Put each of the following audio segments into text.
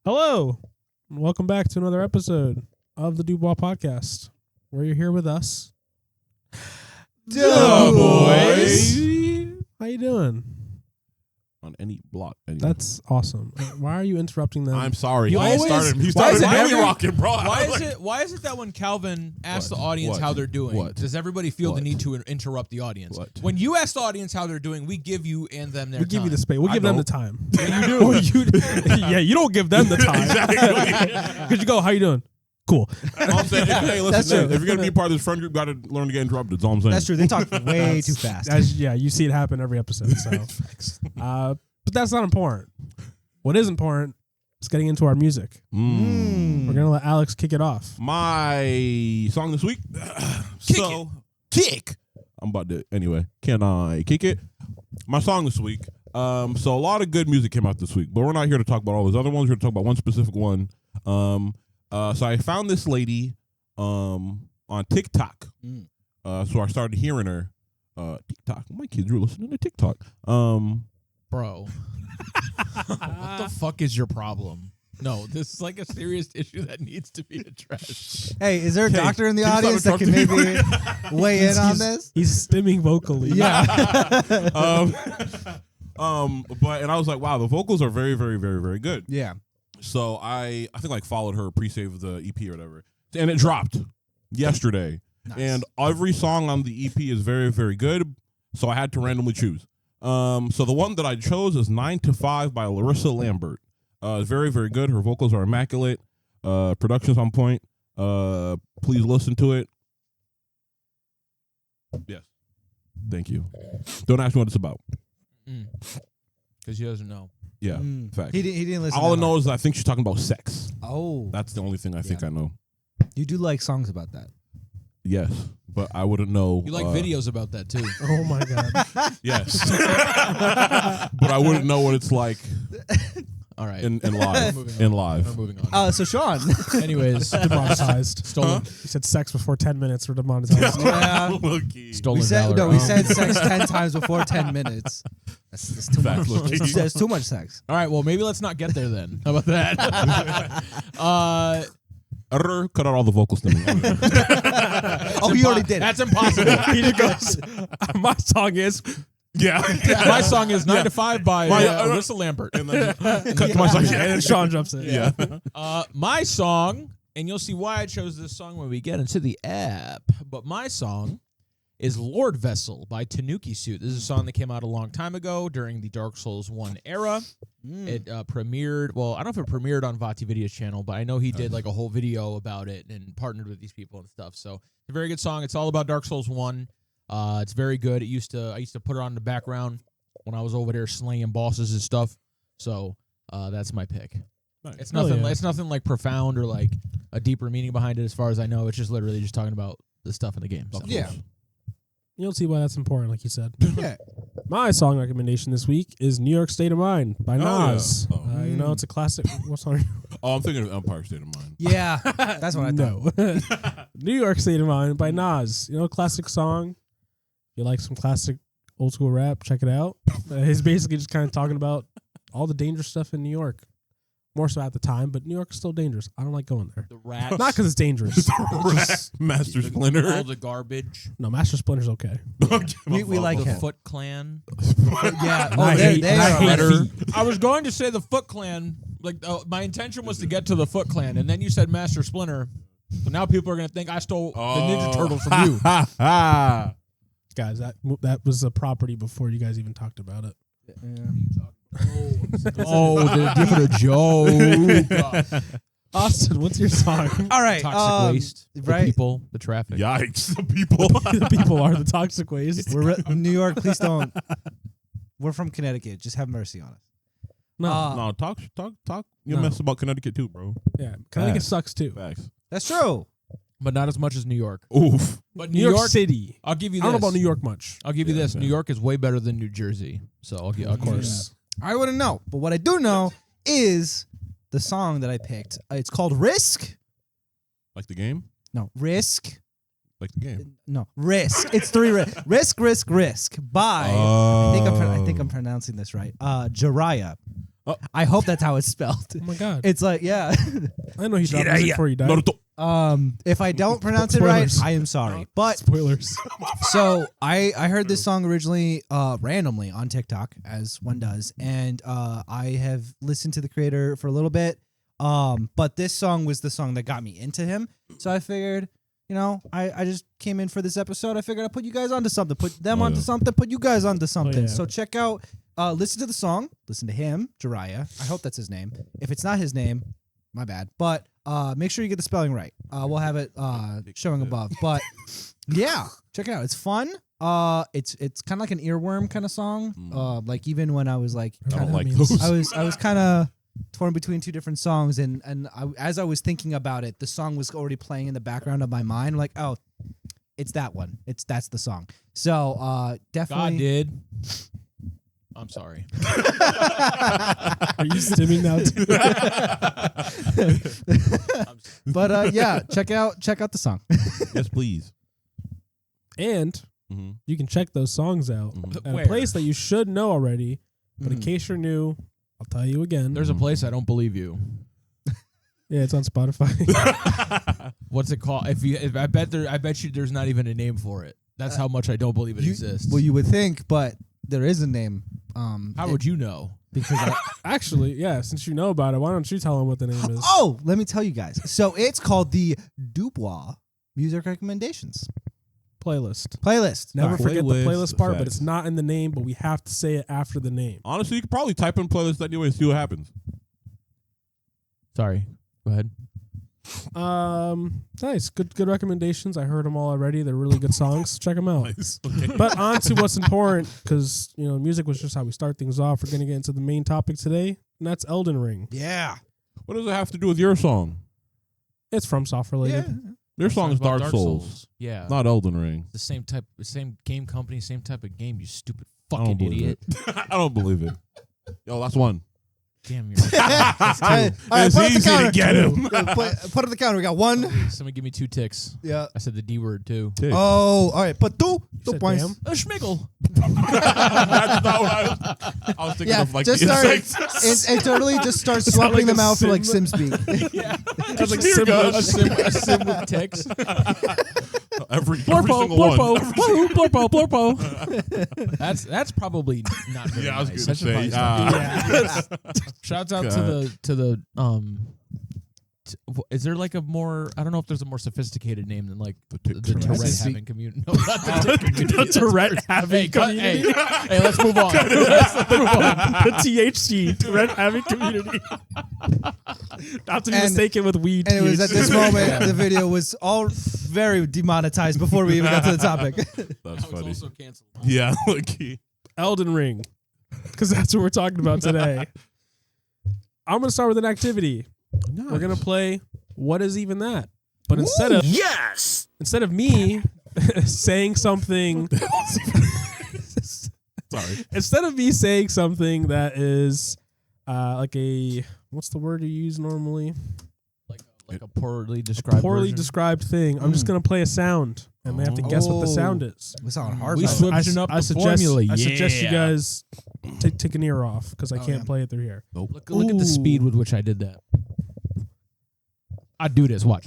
Hello, and welcome back to another episode of the Dubois Podcast, where you're here with us. Boys. How you doing? On any block. Anyway. That's awesome. Why are you interrupting them? I'm sorry. You He always- started why is really it- rocking, bro. Why is it that when Kalvin asks What? the audience What? how they're doing, What? does everybody feel What? the need to interrupt the audience? What? When you ask the audience how they're doing, we give you and them their we give you the time. space. We'll I give them the don't. time. Yeah, you do. yeah, you don't give them the time. Exactly. Because you go, how you doing? Cool. I'm saying, hey, That's listen, true. if you're going to be part of this friend group, you got to learn to get interrupted. That's all I'm saying. That's true. They talk way too fast. Yeah, you see it happen every episode. So, but that's not important. What is important is getting into our music. We're gonna let Alex kick it off. My song this week. Kick. I'm about to, anyway. Can I kick it? My song this week. So a lot of good music came out this week, but we're not here to talk about all those other ones. We're here to talk about one specific one. So I found this lady on TikTok. So I started hearing her. TikTok. My kids were listening to TikTok. Bro. What the fuck is your problem? No, this is like a serious issue that needs to be addressed. Hey, is there a Hey, doctor in the can you audience stop that can interrupting maybe weigh in on this? He's stimming vocally. Yeah. But I was like, wow, the vocals are very, very, very, very good. Yeah. So I think like followed her, pre-saved the EP or whatever, and it dropped yesterday. Nice. And every song on the EP is very, very good. So I had to randomly choose. So the one that I chose is 9 to 5 by Larissa Lambert. It's very, very good. Her vocals are immaculate. Production's on point. Please listen to it. Yes. Thank you. Don't ask me what it's about. Because he doesn't know. Yeah, fact. He didn't listen. All I that know hard. is I think she's talking about sex. Oh, That's the only thing I think I know. you do like songs about that. Yes, but I wouldn't know. You like videos about that too. Oh my god. Yes. But I wouldn't know what it's like All right. in live. Moving on. In live. We're moving on. So Sean. Anyways, Demonetized. stolen. You said sex before 10 minutes or demonetized. Yeah. Low-key. Stolen We said valor. no. We said sex 10 times before 10 minutes. That's too Facts, much. low-key. That's too much sex. All right, well, maybe let's not get there then. How about that? Cut out all the vocals to me. Oh, you already did it. That's impossible. He just goes, my song is. Yeah. My song is 9 to 5 by Larissa Lambert. And then cut to my song. And then Sean jumps in. Yeah. My song, and you'll see why I chose this song when we get into the app, but my song is Lord Vessel by Tanuki Suit. This is a song that came out a long time ago during the Dark Souls 1 era. It premiered, well, I don't know if it premiered on Vati Video's channel, but I know he did like a whole video about it and partnered with these people and stuff. So it's a very good song. It's all about Dark Souls 1. It's very good. I used to put it on in the background when I was over there slaying bosses and stuff. So that's my pick. Nice. It's Hell nothing. yeah. It's nothing like profound or like a deeper meaning behind it, as far as I know. It's just literally just talking about the stuff in the game. So. Yeah. You'll see why that's important, like you said. Yeah. My song recommendation this week is New York State of Mind by Nas. yeah. Oh. You know, it's a classic. What song? Oh, I'm thinking of Empire State of Mind. Yeah. That's what I thought. No. New York State of Mind by Nas. You know, classic song. If you like some classic old school rap, check it out. He's basically just kind of talking about all the dangerous stuff in New York. More so at the time, but New York is still dangerous. I don't like going there. The rats. Not because it's dangerous. Master all Splinter. the garbage. No, Master Splinter's okay. We like The him. Foot Clan. Yeah. I hate- they I are hate better. feet. I was going to say the Foot Clan. Like my intention was to get to the Foot Clan, and then you said Master Splinter. So now people are going to think I stole the Ninja Turtles from you. Guys, that was a property before you guys even talked about it. Oh, they're giving a joke. Austin, what's your song? All right. Toxic waste. The right. people. The traffic. Yikes. The people. The people are the toxic waste. We're New York. Please don't. We're from Connecticut. Just have mercy on us. No, No, talk. You No. mess about Connecticut too, bro. yeah, Connecticut Facts. sucks too. Facts. That's true. But not as much as New York. Oof. But New York City. I'll give you I this. don't know about New York much. I'll give you Yeah, this. yeah. New York is way better than New Jersey. So I'll give. Of course. I wouldn't know, but what I do know is the song that I picked. It's called Risk. Like the game? No, Risk. Like the game. No, Risk. It's three Risk by. I think I'm pronouncing this right. Jiraiya. I hope that's how it's spelled. Oh my god! It's like, yeah. I know he dropped music before he died. Naruto. If I don't pronounce it right, Spoilers. I am sorry. But Spoilers. so I heard this song originally randomly on TikTok, as one does, and I have listened to the creator for a little bit. But this song was the song that got me into him. So I figured, I just came in for this episode. I figured I'd put you guys onto something, put them onto something, put you guys onto something. yeah. So check out, listen to the song, listen to him, Jiraiya. I hope that's his name. If it's not his name, my bad. But make sure you get the spelling right. We'll have it showing above. But yeah, check it out. It's fun. It's kind of like an earworm kind of song. Like even when I was like, I don't kinda- like those. I was kind of torn between two different songs, and as I was thinking about it, the song was already playing in the background of my mind. I'm like, oh, it's that one. That's the song. So definitely. God did. I'm sorry. Are you stimming now too? But yeah, check out the song. Yes, please. And you can check those songs out at Where? a place that you should know already. But in case you're new, I'll tell you again. There's a place I don't believe you. Yeah, it's on Spotify. What's it called? I bet you there's not even a name for it. That's how much I don't believe it exists. Well, you would think, but there is a name. How would you know? Because Actually, yeah, since you know about it, why don't you tell them what the name is? oh, let me tell you guys. So it's called the Dubois Music Recommendations playlist. Never forget the Playlist playlist part, but facts. it's not in the name, but we have to say it after the name. Honestly, you could probably type in playlist anyway and see what happens. Sorry. Go ahead. Nice. Good recommendations. I heard them all already. They're really good songs. Check them out. Nice. Okay. But on to what's important, because music was just how we start things off. We're gonna get into the main topic today, and that's Elden Ring. Yeah. What does it have to do with your song? It's FromSoft related. Your song is About Dark Souls, Yeah. not Elden Ring. The same game company, same type of game, you stupid I don't fucking believe idiot. it. I don't believe it. Yo, that's one. Damn you. All right, It's put up the easy to counter. get him. Put up the counter. We got one. Somebody give me 2 ticks. Yeah. I said the D word too. Oh, all right. But two said points. damn. A schmiggle. That's not what I was thinking Yeah, of, like just the start. insects. And totally just start Sound swapping like them a out for like sim. sim speak. Yeah. That's like Here goes. similar. A sim with ticks. Every Blurpo, single one. blurpo, blurpo, blurpo. That's probably not very Yeah, I was nice. gonna That should say. probably stop. Shouts out God. to the is there like a more, I don't know if there's a more sophisticated name than like the Tourette having community. No, not the Tourette community. The Tourette having community. Hey, let's move on. Let's move on. The THC, Tourette having community. Not to be And- mistaken with weed. And it was at this THC. moment the video was all very demonetized before we even got to the topic. That's Now it's funny. also canceled. Yeah, look. Elden Ring, because that's what we're talking about today. I'm going to start with an activity. We're going to play What Is Even That? But instead of me saying something, Sorry. instead of me saying something that is like a, what's the word you use normally? Like a poorly described Poorly version. described thing. I'm just going to play a sound, and they have to guess what the sound is. We sound hard. We by the way. switching up the suggest, formula. I suggest you Yeah. guys take an ear off, because I can't yeah. play it through here. Look at the speed Ooh. with which I did that. I'd do this. Watch.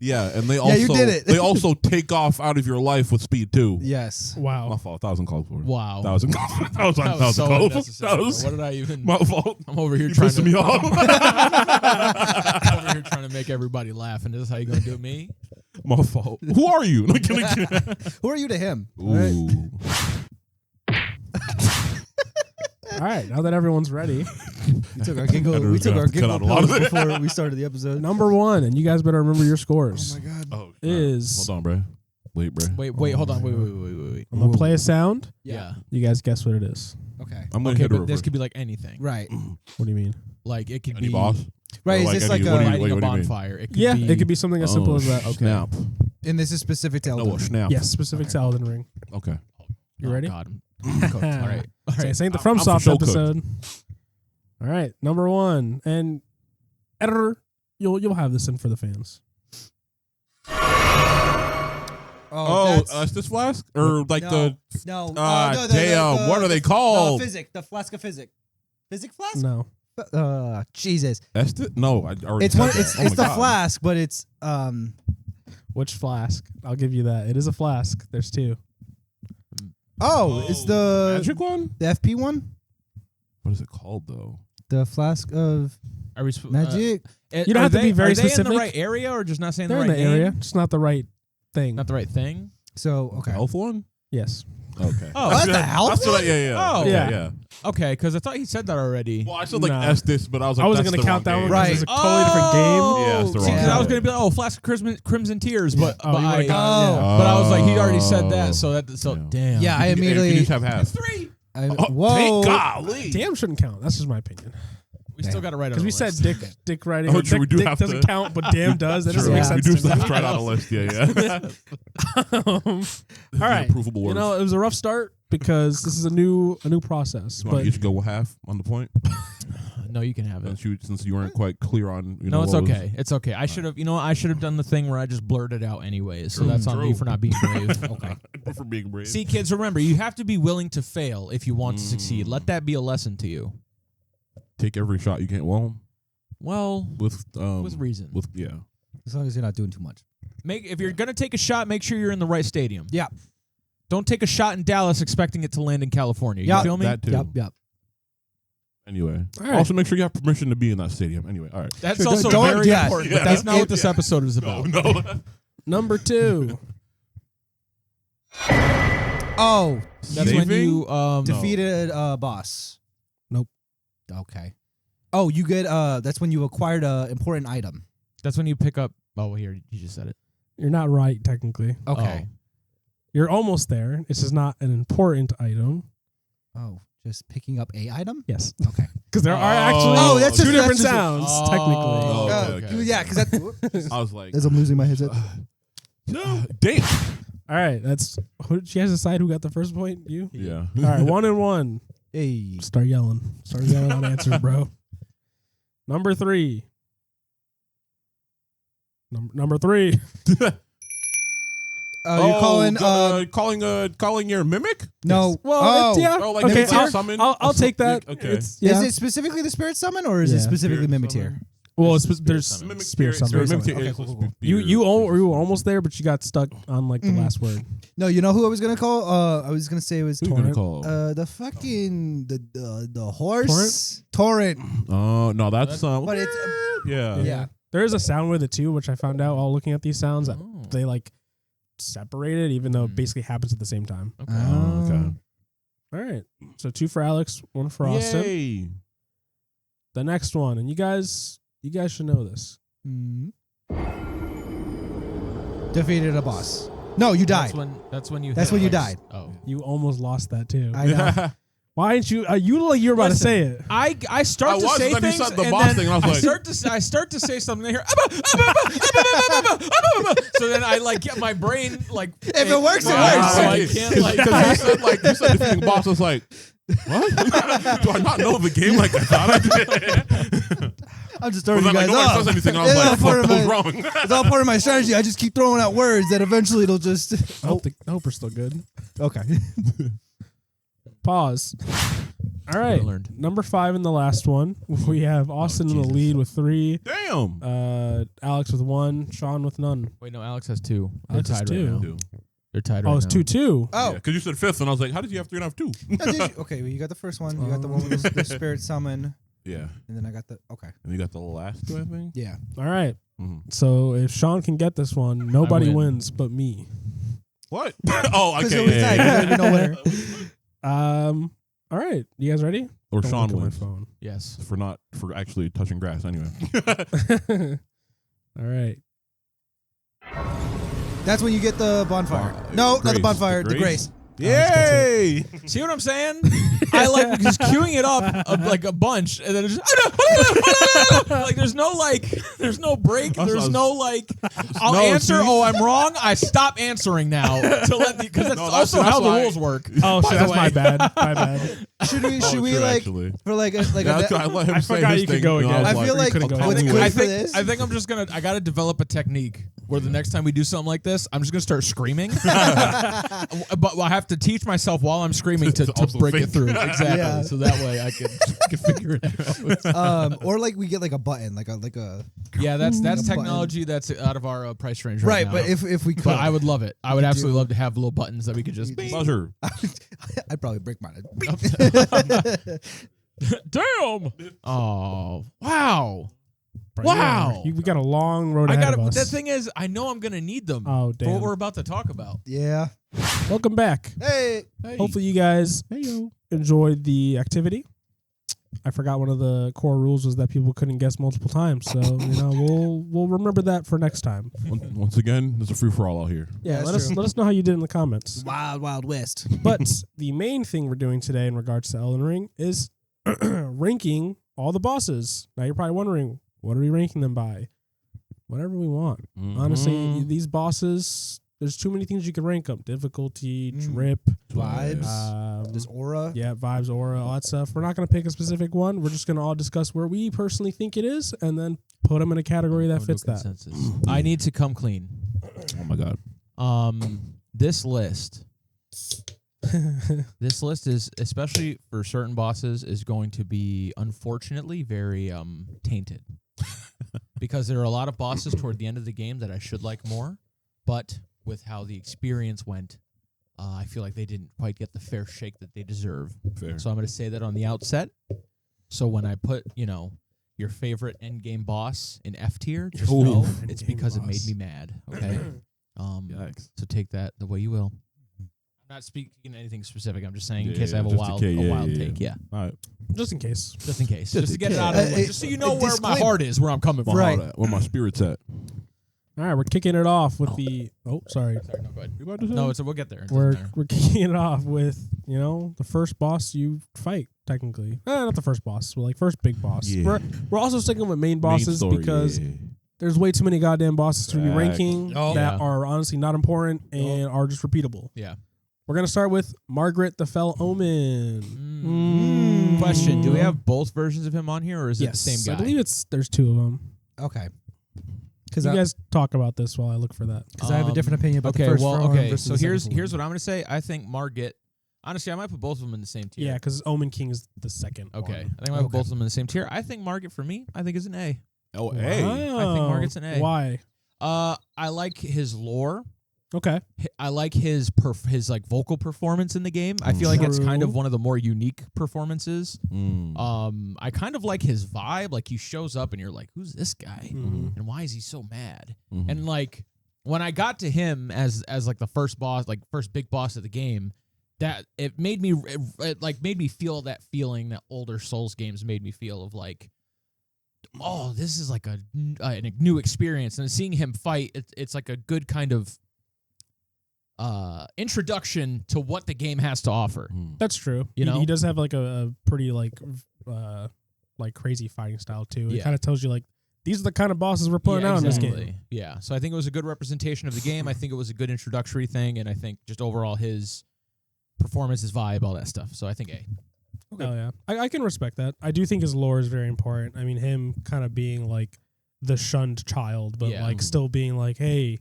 Yeah, and they also you did it. they also take off out of your life with speed too. Yes. My Wow. fault. 1,000 calls for it. Wow. 1,000 calls. That was That was so close. unnecessary. That was What did I even? my fault. I'm over here You trying pissing to me off. I'm over here trying to make everybody laugh, and this is how you gonna do me? My fault. Who are you? Who are you to him? All right. Ooh. All right, now that everyone's ready, We took our giggle. Edward's We took gonna our have to cut giggle out a lot of pills it. before we started the episode. number one, and you guys better remember your scores. God. Oh, Is hold on, bro. Wait, bro. Wait, hold on. Wait. I'm gonna play a sound. Yeah. You guys guess what it is. Okay. I'm gonna Okay, hit a but this reverse. could be like anything. Right. What do you mean? Like it could Any be boss? Right. Or Is like this any- like what do you- a? lighting a what do you mean? bonfire. It could Yeah, be, it could be something as simple as that. Okay. Snap. And this is specific to Elden No, Ring. snap. Yes, specific to Elden Ring. Okay. You Oh, ready? God. I'm cooked. All right. All right, this ain't the I'm for FromSoft sure cooked. episode. All right, number one, and editor, you'll have this in for the fans. Estus flask or like no, damn, what are they called? The flask of physic. Physic flask? No. Jesus. Estus? No, I already. It's said one. that. It's Oh my the God. flask, but it's Which flask? I'll give you that. It is a flask. There's two. it's the magic one. the FP one. What is it called though? The flask of Are we magic. You don't have to be very Are they in specific. the right area or just not saying They're the in right the name? area. Just not the right thing. Not the right thing? So okay. Health one. Yes. Okay. Oh, that's the health That's what one? yeah. Oh. Okay, Yeah. yeah. Okay, because I thought he said that already. Well, I said like Nah. Estus, but I was like, I wasn't that's gonna the count that wrong one game. because it's a totally different game. Yeah, it's the See, wrong 'cause I was game. going to be like, flask of Crimson Tears, but, Oh, but you would've I, gotten- yeah. but I was like, he'd already said that, so Yeah. damn. Yeah, I You can immediately. just have half. 3. Whoa. Thank golly. Damn shouldn't count. That's just my opinion. We still got to write it Because we said dick writing. Oh, true, we do dick have doesn't to- count, but damn does. That True. doesn't make Yeah. sense We do to me. have to write out a list. Yeah. All right. Approvable words. You know, it was a rough start because this is a new process. You want But to each go half on the point? No, you can have it. Since you weren't quite clear on. You know, No, it's what was- okay. It's okay. I should have, I should have done the thing where I just blurted out anyways. So True, that's on me true. for not being brave. Okay. For being brave. See, kids, remember, you have to be willing to fail if you want to succeed. Let that be a lesson to you. Take every shot you can. Well, With reason. As long as you're not doing too much. If you're gonna take a shot, make sure you're in the right stadium. Yeah. Don't take a shot in Dallas expecting it to land in California. You Yeah. feel me? That too. Yep. Anyway, All right. also make sure you have permission to be in that stadium. Anyway, all right. That's Sure, also don't- very yeah, important. yeah. But that's not what Yeah. this episode is about. No. number 2. Oh, That's when Saving? you defeated a boss. Nope. Okay. Oh, you get that's when you acquired a important item. That's when you pick up. Oh, here you just said it. You're not right, technically. Okay. You're almost there. This is not an important item. Oh, just picking up a item? Yes. Okay. Because there are Oh. actually Oh, that's two just- different that's just- sounds, Oh. technically. Okay. Yeah, because that's I was like, as I'm losing my headset. no, damn. All right. That's who did you guys decide who got the first point? You? Yeah. All right. 1-1. Hey. Start yelling. Start yelling on answers, bro. Number 3. Number 3. You're calling your mimic? no. Well, yeah. Oh, like Okay, it's a summon? I'll take that. Okay. It's, yeah. Is it specifically the spirit summon or is it Yeah. specifically Spirit Mimitir? summon. well, It's it's, the there's spirit summon. Mimic spirit summon. spirit summon. mimic Okay, is cool, a cool, cool. You were almost there, but you got stuck on like the Mhm. last word. No, you know who I was gonna call? I was gonna say it was Who you gonna Torrent. call? the fucking the horse Torrent. Oh no, that's But it's yeah. yeah. There is a sound with it too, which I found out while looking at these sounds that Oh. they like separated, even though it basically happens at the same time. Okay. Oh, okay. All right, so 2 for Alex, 1 for Austin. Yay. The next one, and you guys should know this. Mhm. Defeated a boss. No, you died. That's when you. That's hit when you place. died. Oh. You almost lost that too. I know. Why ain't you? You look like you're about Listen, to say it. I start I to was, say then you things, said the and boss then thing, and I was like- I start to say something here. So then I like get my brain like. If it works, it Wow, works. so I can't like. Because you said defeating boss. I was like, what? Do I not know the game like I thought I did? I'm just But throwing then you like guys nobody off. says anything. And I was It's like, all part fuck, of that was my- wrong. It's all part of my strategy. I just keep throwing out words that eventually it'll just. I hope we're still good. Okay. Pause. All right, learned. number 5 in the last one. We have Austin in the Jesus. lead with 3. Damn. Alex with 1. Sean with none. Wait, no, Alex has 2. They're Alex has tied 2. right now. They're tied right Oh, it's now. 2-2. Oh. Because you said 5th, and I was like, how did you have 3 and I have 2? Okay, well, you got the first one. You got the one with the spirit summon, Yeah. and then I got the okay. And you got the last 2, I think. Yeah. All right. Mhm. So if Sean can get this one, nobody win. wins but me. What? Oh, Because okay. it was tied. Yeah. There's no winner. All right. You guys ready? Or Don't Sean look at my wins phone. Yes. for actually touching grass. Anyway. All right. That's when you get the bonfire. No, not the Grace. bonfire. The The grace. Yay! See what I'm saying? I like just queuing it up like a bunch, and then it's just like there's no break. There's no like I'll No, answer. see? Oh, I'm wrong. I stop answering now to let because that's No, also that's how the why- rules work. Oh, By shit, the that's my way. bad. My bad. Should we true, like actually. for like a, Yeah, I let him I say forgot his you could thing, go and again. was I feel like couldn't go what's anyway. good I for think this? I think I'm just gonna. I gotta develop a technique where the next time we do something like this, I'm just gonna start screaming. But I have to teach myself while I'm screaming to also break it think. through. Exactly. Yeah. So that way I can figure it out. Or like we get like a button, like a Yeah, that's a button. technology that's out of our price range right. now. But if we could, But I would love it. I would could absolutely do- love to have little buttons that we could just. Buzzer. I'd probably break mine. Damn! Oh wow! Bro, Wow. we got a long road I ahead got of it. us. The thing is, I know I'm gonna need them Oh, for what damn. we're about to talk about. Yeah. Welcome back. Hey. Hopefully you guys enjoyed the activity. I forgot one of the core rules was that people couldn't guess multiple times. So, we'll remember that for next time. Once again, there's a free for all out here. Yeah, That's let us know how you did in the comments. Wild Wild West. But the main thing we're doing today in regards to Elden Ring is ranking all the bosses. Now you're probably wondering, what are we ranking them by? Whatever we want. Honestly, these bosses, there's too many things you can rank them. Difficulty, drip, Vibes. This aura. yeah, vibes, aura, all that stuff. We're not going to pick a specific one. We're just going to all discuss where we personally think it is and then put them in a category that fits that. I need to come clean. Oh my god. This list is, especially for certain bosses, is going to be unfortunately very tainted. Because there are a lot of bosses toward the end of the game that I should like more, but with how the experience went, I feel like they didn't quite get the fair shake that they deserve. Fair. So I'm going to say that on the outset. So when I put, your favorite end game boss in F tier, just Ooh. know it's Endgame because it boss. made me mad. Okay. Yikes. So take that the way you will. I'm not speaking anything specific. I'm just saying in Yeah, case I have a just in wild, case, yeah, yeah, take. Yeah, All right. Just in case. just in case, Just just to in get it case. out of the way, just so you know where my heart is, where I'm coming from. Right. Where my spirit's at. All right, we're kicking it off with the. Oh, sorry. Sorry, no, go ahead. You about to say? No, we'll get there. It doesn't matter. We're kicking it off with the first boss you fight technically. Not the first boss, but like first big boss. Yeah. We're also sticking with main Main bosses story, because yeah. there's way too many goddamn bosses to be Facts. ranking Oh. that Yeah. are honestly not important and are just repeatable. Yeah. We're gonna start with Margaret the Fell Omen. Question: do we have both versions of him on here, or is it Yes, the same guy? I believe there's two of them. Okay. Because You guys talk about this while I look for that. I have a different opinion about Okay, the first well, Front okay. versus So the second here's one. here's what I'm gonna say. I think Margit. Honestly, I might put both of them in the same tier. Yeah, because Omen King is the second. Okay. one. I think I might put both of them in the same tier. I think Margit for me, I think is an A. Oh, hey. Wow. Margaret's an A. Why? I like his lore. Okay. I like his like vocal performance in the game. I feel like it's kind of True. one of the more unique performances. Mm. I kind of like his vibe. Like he shows up and you're like, who's this guy? Mhm. And why is he so mad? Mhm. And like when I got to him as like the first boss, like first big boss of the game, that it made me made me feel that feeling that older Souls games made me feel of like, oh, this is like a new experience. And seeing him fight, it's like a good kind of introduction to what the game has to offer. That's true. You know? He does have like a pretty like crazy fighting style too. It Yeah. kind of tells you like these are the kind of bosses we're putting out in this game. Exactly. Yeah. So I think it was a good representation of the game. I think it was a good introductory thing, and I think just overall his performance, his vibe, all that stuff. So I think A. Oh yeah, I can respect that. I do think his lore is very important. I mean, him kind of being like the shunned child, but Yeah. like still being like, hey,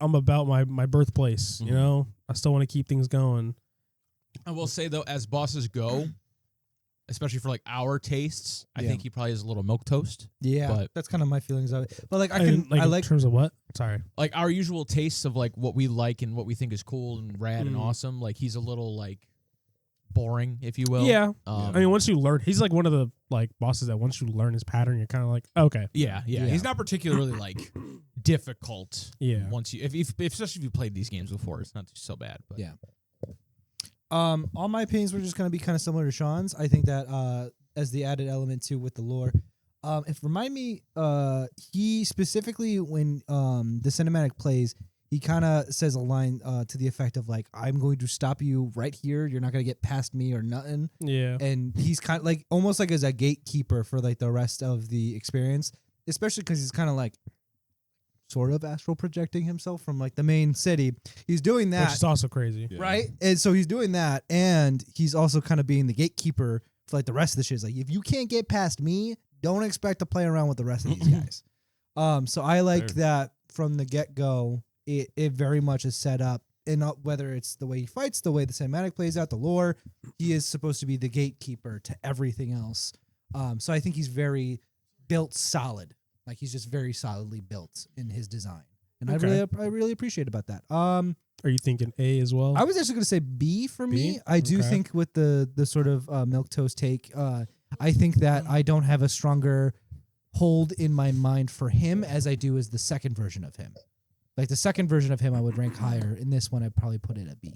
I'm about my birthplace. You know, I still want to keep things going. I will say though, as bosses go, especially for like our tastes, I Yeah. think he probably is a little milquetoast. Yeah, But- that's kind of my feelings of it. But like I In like terms of what? Sorry. Like our usual tastes of like what we like and what we think is cool and rad and Mm. awesome. Like he's a little like boring, if you will. Yeah. I I mean, once you learn, he's like one of the like bosses that once you learn his pattern, you're kind of like, okay, yeah. He's not particularly like difficult. yeah. Once you, if especially if you played these games before, it's not so bad. But Yeah. All my opinions were just going to be kind of similar to Sean's. I think that as the added element too with the lore, if remind me, he specifically when the cinematic plays, he kind of says a line to the effect of like, "I'm going to stop you right here. You're not going to get past me or nothing." Yeah. And he's kind of like almost like as a gatekeeper for like the rest of the experience, especially because he's kind of like sort of astral projecting himself from like the main city. He's doing that. Which is also crazy. Yeah. Right? And so he's doing that, and he's also kind of being the gatekeeper for like the rest of the shit. It's like, if you can't get past me, don't expect to play around with the rest of these guys. So I like that from the get-go, it very much is set up, and whether it's the way he fights, the way the cinematic plays out, the lore, he is supposed to be the gatekeeper to everything else. So I think he's very built solid. Like, he's just very solidly built in his design. And Okay. I really appreciate about that. Are you thinking A as well? I was actually going to say B for me. B? I do Okay. think with the sort of milquetoast take, I think that I don't have a stronger hold in my mind for him as I do as the second version of him. Like, the second version of him I would rank higher. In this one, I'd probably put it at B.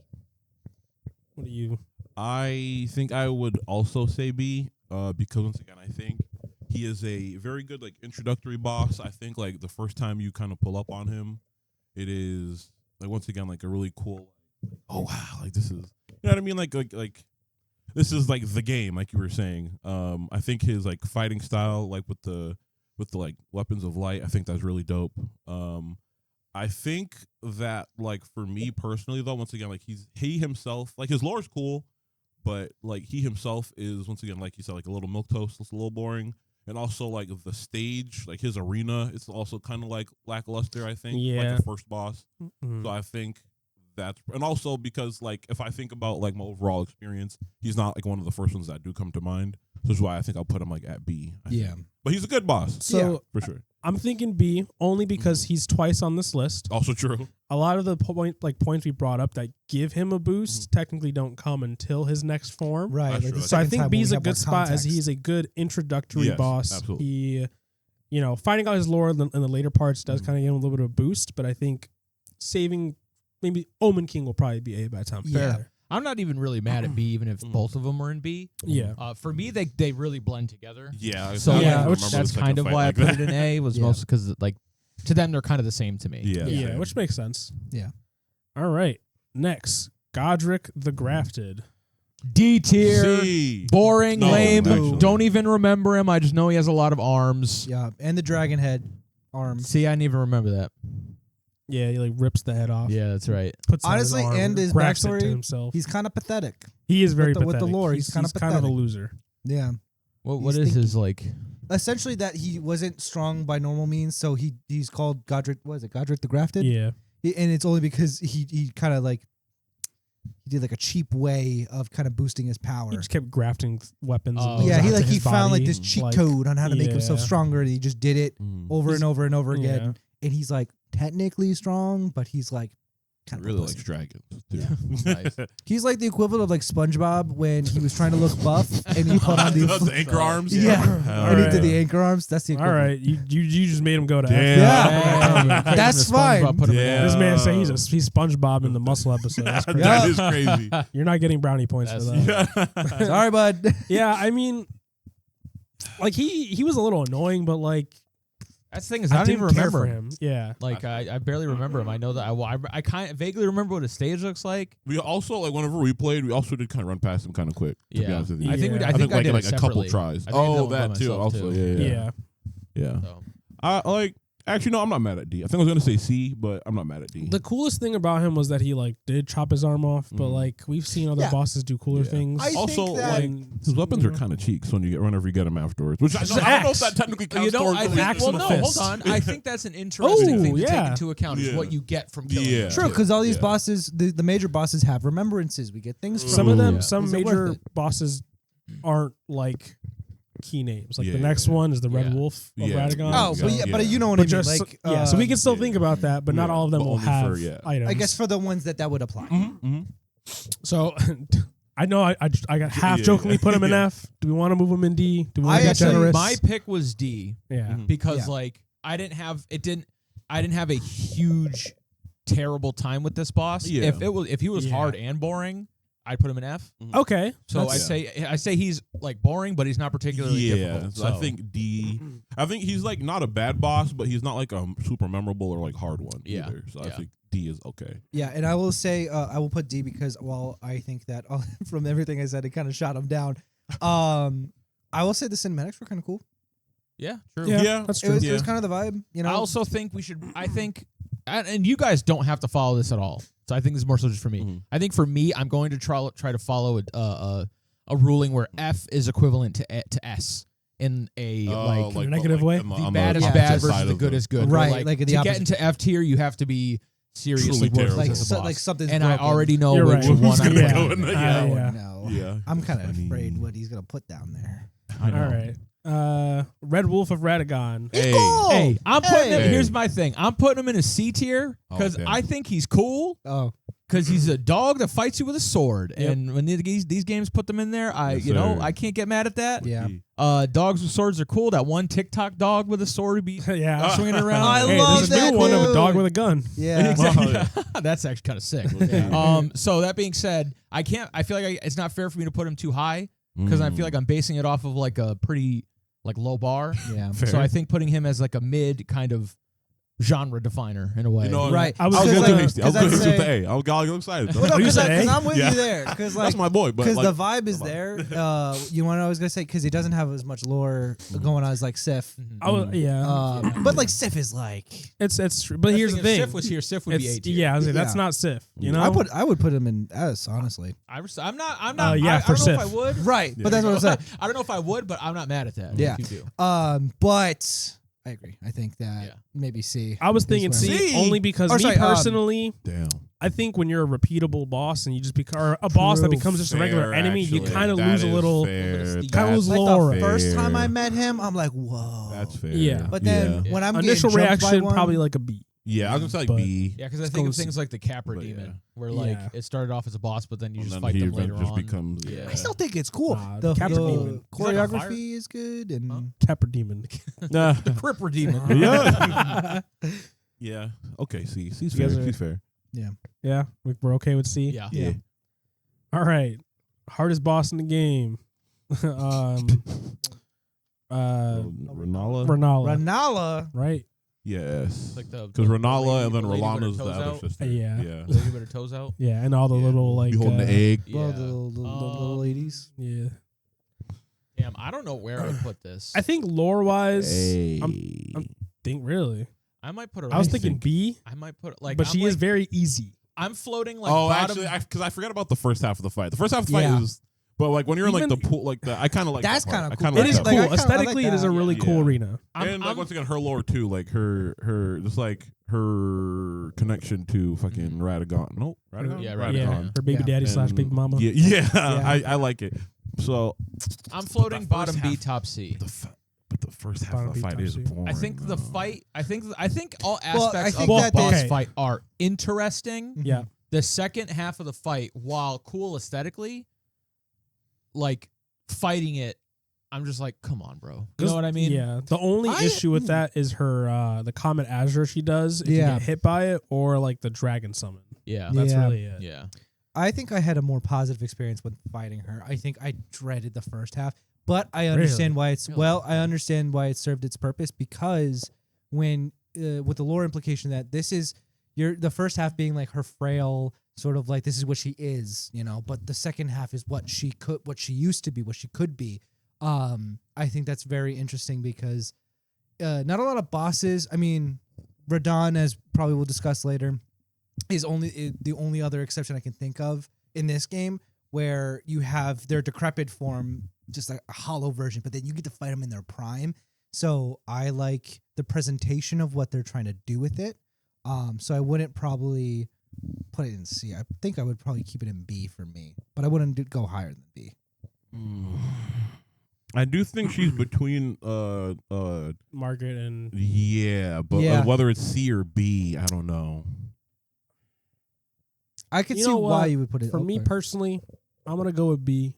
What do you? I think I would also say B, because once again, I think he is a very good like introductory boss. I think like the first time you kind of pull up on him, it is like once again like a really cool. Oh wow, like this is, you know what I mean? Like this is like the game, like you were saying. I think his like fighting style, like with the like weapons of light, I think that's really dope. I think that like for me personally though, once again, like he himself, like his lore is cool, but like he himself is once again, like you said, like a little milquetoast, it's a little boring. And also like the stage, like his arena, it's also kind of like lackluster, I think. Yeah. Like the first boss. Mhm. So I think that's, and also because like if I think about like my overall experience, he's not like one of the first ones that do come to mind. So that's why I think I'll put him like at B. I think. But he's a good boss. So For sure. I'm thinking B only because he's twice on this list. Also true. A lot of the points we brought up that give him a boost technically don't come until his next form. Right. That's Like true. the So I second think time B when is we a have more good spot as context. he's a good introductory Yes, boss. absolutely. He, finding out his lore in the later parts does kind of give him a little bit of a boost, but I think saving maybe Omen King will probably be A by the time. Yeah. Fair. I'm not even really mad at B, even if both of them were in B. Yeah. For me, they really blend together. Yeah. So I don't yeah, even which- remember that's the second kind of fight why like I put that. it in A, was Yeah. mostly because like to them they're kind of the same to me. Yeah. Yeah, same. which makes sense. Yeah. All right. Next, Godric the Grafted. D tier, C. boring, No, lame. actually. Don't even remember him. I just know he has a lot of arms. Yeah. And the dragon head arm. See, I didn't even remember that. Yeah, he like rips the head off. Yeah, that's right. Puts it on Honestly, his arm, and his grafts it to backstory, himself. He's kind of pathetic. He is very with the pathetic. lore, he's kinda kind of a pathetic. loser. Yeah. What He's is his like? Essentially, that he wasn't strong by normal means, so he's called Godric. What is it? Godric the Grafted. Yeah. And it's only because he kind of like he did like a cheap way of kind of boosting his power. He just kept grafting weapons. Oh, and Yeah, he onto like he his found like body, this cheat like- code on how to make himself Yeah. stronger, and he just did it over and over and over Yeah. again. And he's like technically strong, but he's like kind of Really a likes pussy. dragons. Too. Nice. He's like the equivalent of like SpongeBob when he was trying to look buff and he put on the anchor arms. Yeah. Hell and he Alright. did the anchor arms. That's the All equivalent. right, you just made him go to F. Damn. Yeah. Hey, That's SpongeBob fine. put him in Yeah. there. This man said he's SpongeBob in the muscle episode. That's crazy. That is crazy. You're not getting brownie points for That's- that. Sorry, bud. Yeah, I mean, like he was a little annoying, but like That's the thing is I don't didn't even care remember for him. him. Yeah, Like I barely remember him. I know that I kind of vaguely remember what his stage looks like. We also like whenever we played, we also did kind of run past him kind of quick. To be Yeah. honest with you. I think we, Yeah. I think I like did like it a couple separately. tries. I think I did Oh, one by that too. myself, Also, too. yeah. yeah. So. I like. Actually, no, I'm not mad at D. I think I was gonna say C, but I'm not mad at D. The coolest thing about him was that he like did chop his arm off, but like we've seen other Yeah. bosses do cooler Yeah. things. I also, think that- like his weapons are kind of cheeks when you get whenever you get them afterwards. Which I Just don't know axe. if that technically counts You know, towards I the think, axe well, and a no, fist. hold on. I think that's an interesting Ooh, thing to yeah. take into account is Yeah. what you get from killing Yeah. him, True, too. because all these Yeah. bosses, the major bosses have remembrances. We get things from Some of them, Yeah. some Is it major worth it? bosses aren't like key names. Like the Yeah, next yeah. one is the Red Yeah. Wolf of Yeah. Radagon. Oh, Yeah. but yeah, but you know what But I mean. just Like, yeah, so we can still yeah. think about that, but not Yeah, all of them but will only for, have yeah. items. I guess for the ones that would apply. Mm-hmm. So. I know I got half Yeah. jokingly put him in Yeah. F. Do we want to move him in D? Do we want I to get actually- generous? My pick was D yeah. Mhm. because Yeah. like I didn't have a huge terrible time with this boss. Yeah. If he was Yeah. hard and boring, I'd put him in F. Okay. So That's- I say he's like boring, but he's not particularly Yeah, difficult. so I think D. I think he's like not a bad boss, but he's not like a super memorable or like hard one Yeah. either. So I Yeah. think D is okay. Yeah, and I will say I will put D because while I think that from everything I said, it kind of shot him down. I will say the cinematics were kind of cool. Yeah, true. Yeah, that's true. It was kind of the vibe, you know. I also think we should. I think, and you guys don't have to follow this at all. So I think this is more so just for me. Mhm. I think for me, I'm going to try to follow a ruling where F is equivalent to S in a like negative way? the on bad is opposite bad side versus the of good is good. Right, Where, like the to get opposite. into F tier, you have to be seriously Truly worthless terrible. as a boss. like something's and broken. I already know You're which right. one I'm Yeah. going. Yeah. Oh, no. Yeah. I'm kind of I mean- afraid what he's gonna put down there. I know. All right. Red Wolf of Radagon. Hey. Hey, I'm putting him. Hey. Here's my thing. I'm putting him in a C tier because Oh, damn. I think he's cool. Oh, Because he's a dog that fights you with a sword, Yep. and when these games put them in there, Yes, sir. I can't get mad at that. yeah. Dogs with swords are cool. That one TikTok dog with a sword be Yeah. swinging around. I Hey, love there's a that new one of a dude. dog with a gun. Yeah. Exactly. Wow, That's actually kind of sick. Yeah. So that being said, I can't. I feel like it's not fair for me to put him too high because I feel like I'm basing it off of like a pretty like low bar. Yeah. Fair. So I think putting him as like a mid kind of genre definer in a way. You know, Right. I was I was gonna going like- to hasty. I was 'cause going to I'd hasty with the say- A. I got excited. Well, no, You because said A? I'm with Yeah. you there. Because That's my boy. But because like, the vibe is there. You know what I was gonna say? Because he doesn't have as much lore going on as like Sif. Mhm. I was, yeah. But like Sif is like It's true. But here's the If thing. Sif was here, Sif would be It's- A tier. yeah, I was like, that's Yeah. not Sif. You know? I would put him in S honestly. I'm not. yeah, I for don't know if I Sif. would. Right. But that's what I'm saying. I don't know if I would, but I'm not mad at that. Yeah. If you do. But I agree. I think that Yeah. maybe C. I was is thinking where- C only because Or me sorry, personally, damn. I think when you're a repeatable boss and you just become or a boss that True. becomes just a regular Fair, enemy, you actually. kind of That lose a is little. fair. Kinda That's lose Like Laura. the first time I fair. met him, I'm like, whoa. That's fair. Yeah. But then Yeah. when I'm Initial getting jumped by reaction one, probably like a B. Yeah, I was gonna say But- like B. Yeah, because I Let's think go of C. things like the Capra But Demon, yeah. where like Yeah. it started off as a boss, but then you And just then fight he them later just on. becomes. Yeah. I still think it's cool. Nah, the Capra the Demon. He's like on fire. choreography is good, and Huh? Capra Demon. Nah. The Cripper Demon. Yeah. Yeah. Okay. See, C's You guys fair. are- C's fair. Yeah, we're okay with C. Yeah. Yeah. All right, hardest boss in the game. Renala. Renala. Ranala. Right. Yes. Like the Because the Renala lady- and then the lady with her Rolana's the toes other out. sister. Yeah. Yeah. The lady with her toes out. Yeah, and all the Yeah. little like. You holding the egg. Well, Yeah. the little ladies. Yeah. Damn, I don't know where I would put this. I think lore wise, Hey. think really. I might put her. I was I thinking think- B, I might put like. but I'm she is like- very easy. I'm floating like. Oh, bottom. actually, because I forgot about the first half of the fight. The first half of the fight Yeah. is, but like when you're in like Even- the pool, like the I kind of like That's that part. kinda I cool. kinda It like is that cool. Like, I part. kinda like Aesthetically, it is a that. really Yeah. cool arena. And like once again, her lore too, like her just like her connection to fucking Radagon. No, Radagon. Yeah, Radagon. Yeah, her baby Yeah. daddy slash And- baby mama. Yeah, I like it. So I'm floating first bottom B, half- top C. but the first half Bottom of the B, fight top is C. boring. I think the though. fight. I think all Well, I aspects think of that the boss they- fight are interesting. Yeah. The second half of the fight, while cool aesthetically, like fighting it, I'm just like, come on, bro. You know what I mean? Yeah. The only I- issue with that is her the Comet Azure she does if Yeah. you get hit by it, or like the Dragon Summon. Yeah. That's Yeah. really it. Yeah. I think I had a more positive experience when fighting her. I think I dreaded the first half, but I understand why it's Really? well. I understand why it served its purpose because when with the lore implication that this is the first half being like her frail sort of like this is what she is, you know, but the second half is what she used to be, what she could be. I think that's very interesting because not a lot of bosses. I mean, Radon, as probably we'll discuss later, is the only other exception I can think of in this game where you have their decrepit form, just like a hollow version, but then you get to fight them in their prime. So I like the presentation of what they're trying to do with it. So I wouldn't probably put it in C. I think I would probably keep it in B for me, but I wouldn't go higher than B. I do think she's between Margaret and yeah, but Yeah. whether it's C or B, I don't know. I could You see know why what? you would put it. for me okay. personally, I'm gonna go with B,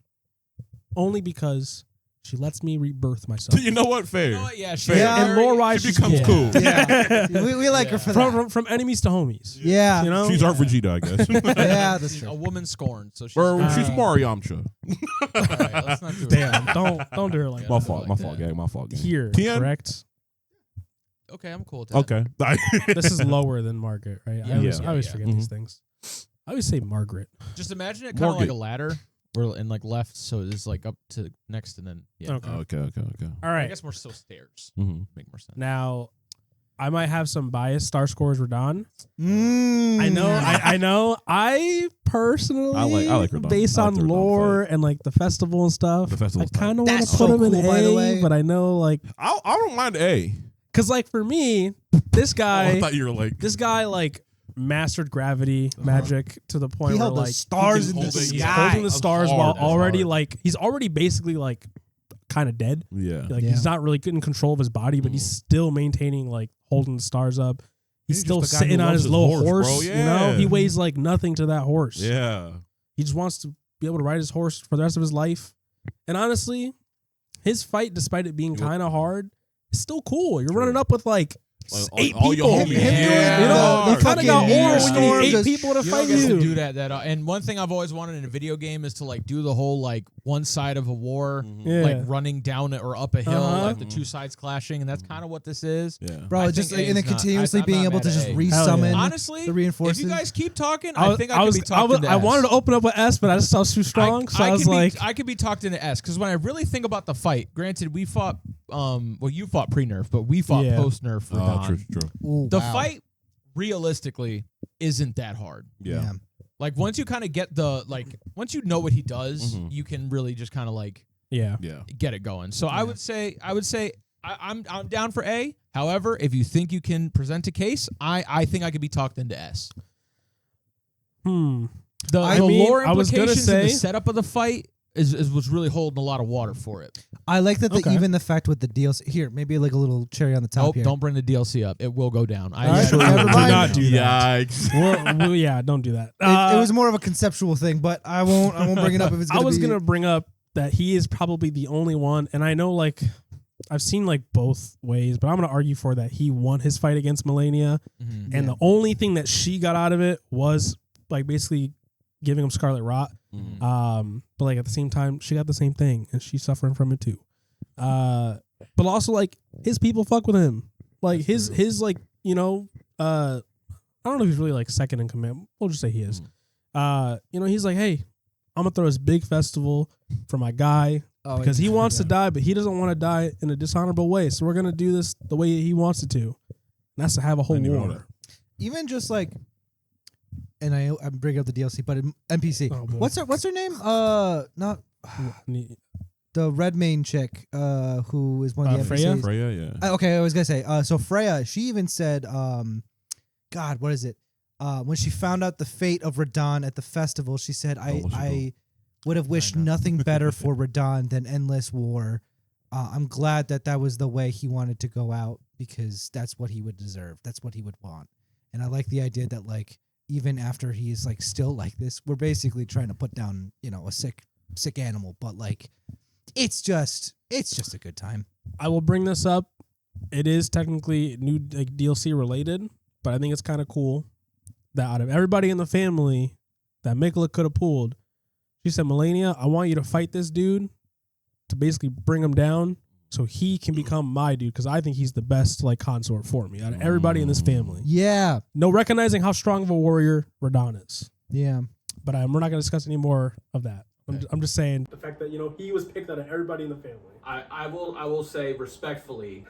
only because she lets me rebirth myself. You know what? Fair. You know what? Yeah. She, Fair. And lore wise, She becomes cool. Yeah. we like her for that. from enemies to homies. Yeah. You know, She's art Vegeta, I guess. Yeah, that's she's true. a woman scorned. So she's. or Uh, she's Mariamcha. All right, let's not do it. damn, don't do her like Yeah. My that. fault. like My that. fault, gang. My fault, gang. Here, Tien? correct. Okay, I'm cool with that. Okay. This is lower than Margaret, right? Yeah, I always yeah, forget Mhm. these things. I always say Margaret. Just imagine it kind of like Morgan. a ladder We're in like left, so it's like up to next, and then Okay. Okay. All I right. guess we're still stairs. Mm-hmm. Make more sense. Now, I might have some bias. Star scores Radon. Mm. I know. I know. I personally, I like Radon. based I like on the Radon lore and like the festival and stuff. The festival's I kind of want to That's put so him in cool, by the A, way. but I know like I don't mind A. because like for me, this I guy, thought you were like this guy like mastered gravity magic to the point He where held the like stars he in can the hold it, he's yeah. sky. holding the That's stars hard, while that's already hard. like he's already basically like kind of dead. yeah. Like Yeah. he's not really in control of his body, but he's still maintaining like holding the stars up. He's He's still just the guy who sitting on loves his his low horse, horse. bro. You know, Yeah. he weighs like nothing to that horse. Yeah. He just wants to be able to ride his horse for the rest of his life. And honestly, his fight, despite it being kind of hard, is still cool. You're running up with like Like, 8 all people. your homies. Him doing You know, the you kind of got fucking aura when you storm need 8 just- people to You fight don't get to you. do that. And one thing I've always wanted in a video game is to like do the whole like one side of a war, Yeah. like running down it or up a hill, Uh-huh. like the two sides clashing, and that's kind of what this is. Yeah. Bro, I just think A and then is not- continuously I'm being not able mad to at just A. resummon Honestly, the if reinforcements. you guys keep talking, I think I could be talked into I S. wanted to open up with S, but I just saw it was too strong. So I was like, I could be talked into S because when I really think about the fight, granted, we fought, well, you fought pre-nerf, but we fought Yeah. post-nerf for Oh, Don. true. Ooh, The wow. fight, realistically, isn't that hard. Yeah. Like once you kind of get the once you know what he does, Mhm. you can really just kind of like yeah. Yeah. get it going. So I would say I'm down for A. However, if you think you can present a case, I think I could be talked into S. The I mean, lore I was gonna implications and the say- setup of the fight is was really holding a lot of water for it. I like that Okay. even the fact with the DLC here, maybe like a little cherry on the top Nope, here. don't bring the DLC up. It will go down. All right, Never do mind. not do that. Yikes. Yeah, don't do that. It was more of a conceptual thing, but I won't bring it up if it's I gonna was be. gonna bring up that he is probably the only one, and I know like I've seen like both ways, but I'm gonna argue for that he won his fight against Melania, Mhm. and the only thing that she got out of it was like basically giving him Scarlet Rot. But like at the same time, she got the same thing, and she's suffering from it too. But also like his people fuck with him, like his like I don't know if he's really like second in command. We'll just say he is. He's like, hey, I'm gonna throw this big festival for my guy because he wants to die, but he doesn't want to die in a dishonorable way. So we're gonna do this the way he wants it to. And that's to have a whole I didn't even know war. Even just like, and I'm bringing up the DLC, but NPC. Oh, boy. What's her name? Not the red main chick. Who is one of the Freya? NPCs. Freya, yeah. Okay, I was gonna say. So Freya, she even said, God, what is it? When she found out the fate of Radon at the festival, she said, I would have wished nothing better for Radon than endless war. I'm glad that was the way he wanted to go out because that's what he would deserve. That's what he would want. And I like the idea that like even after he's like still like this, we're basically trying to put down, a sick animal, but like it's just a good time. I will bring this up. It is technically new like, DLC related, but I think it's kind of cool that out of everybody in the family that Mikla could have pulled, she said, Melania, I want you to fight this dude to basically bring him down so he can become my dude because I think he's the best like consort for me out of everybody in this family. Yeah. No recognizing how strong of a warrior Radon is. Yeah. But we're not going to discuss any more of that. I'm just saying the fact that he was picked out of everybody in the family. I will say respectfully,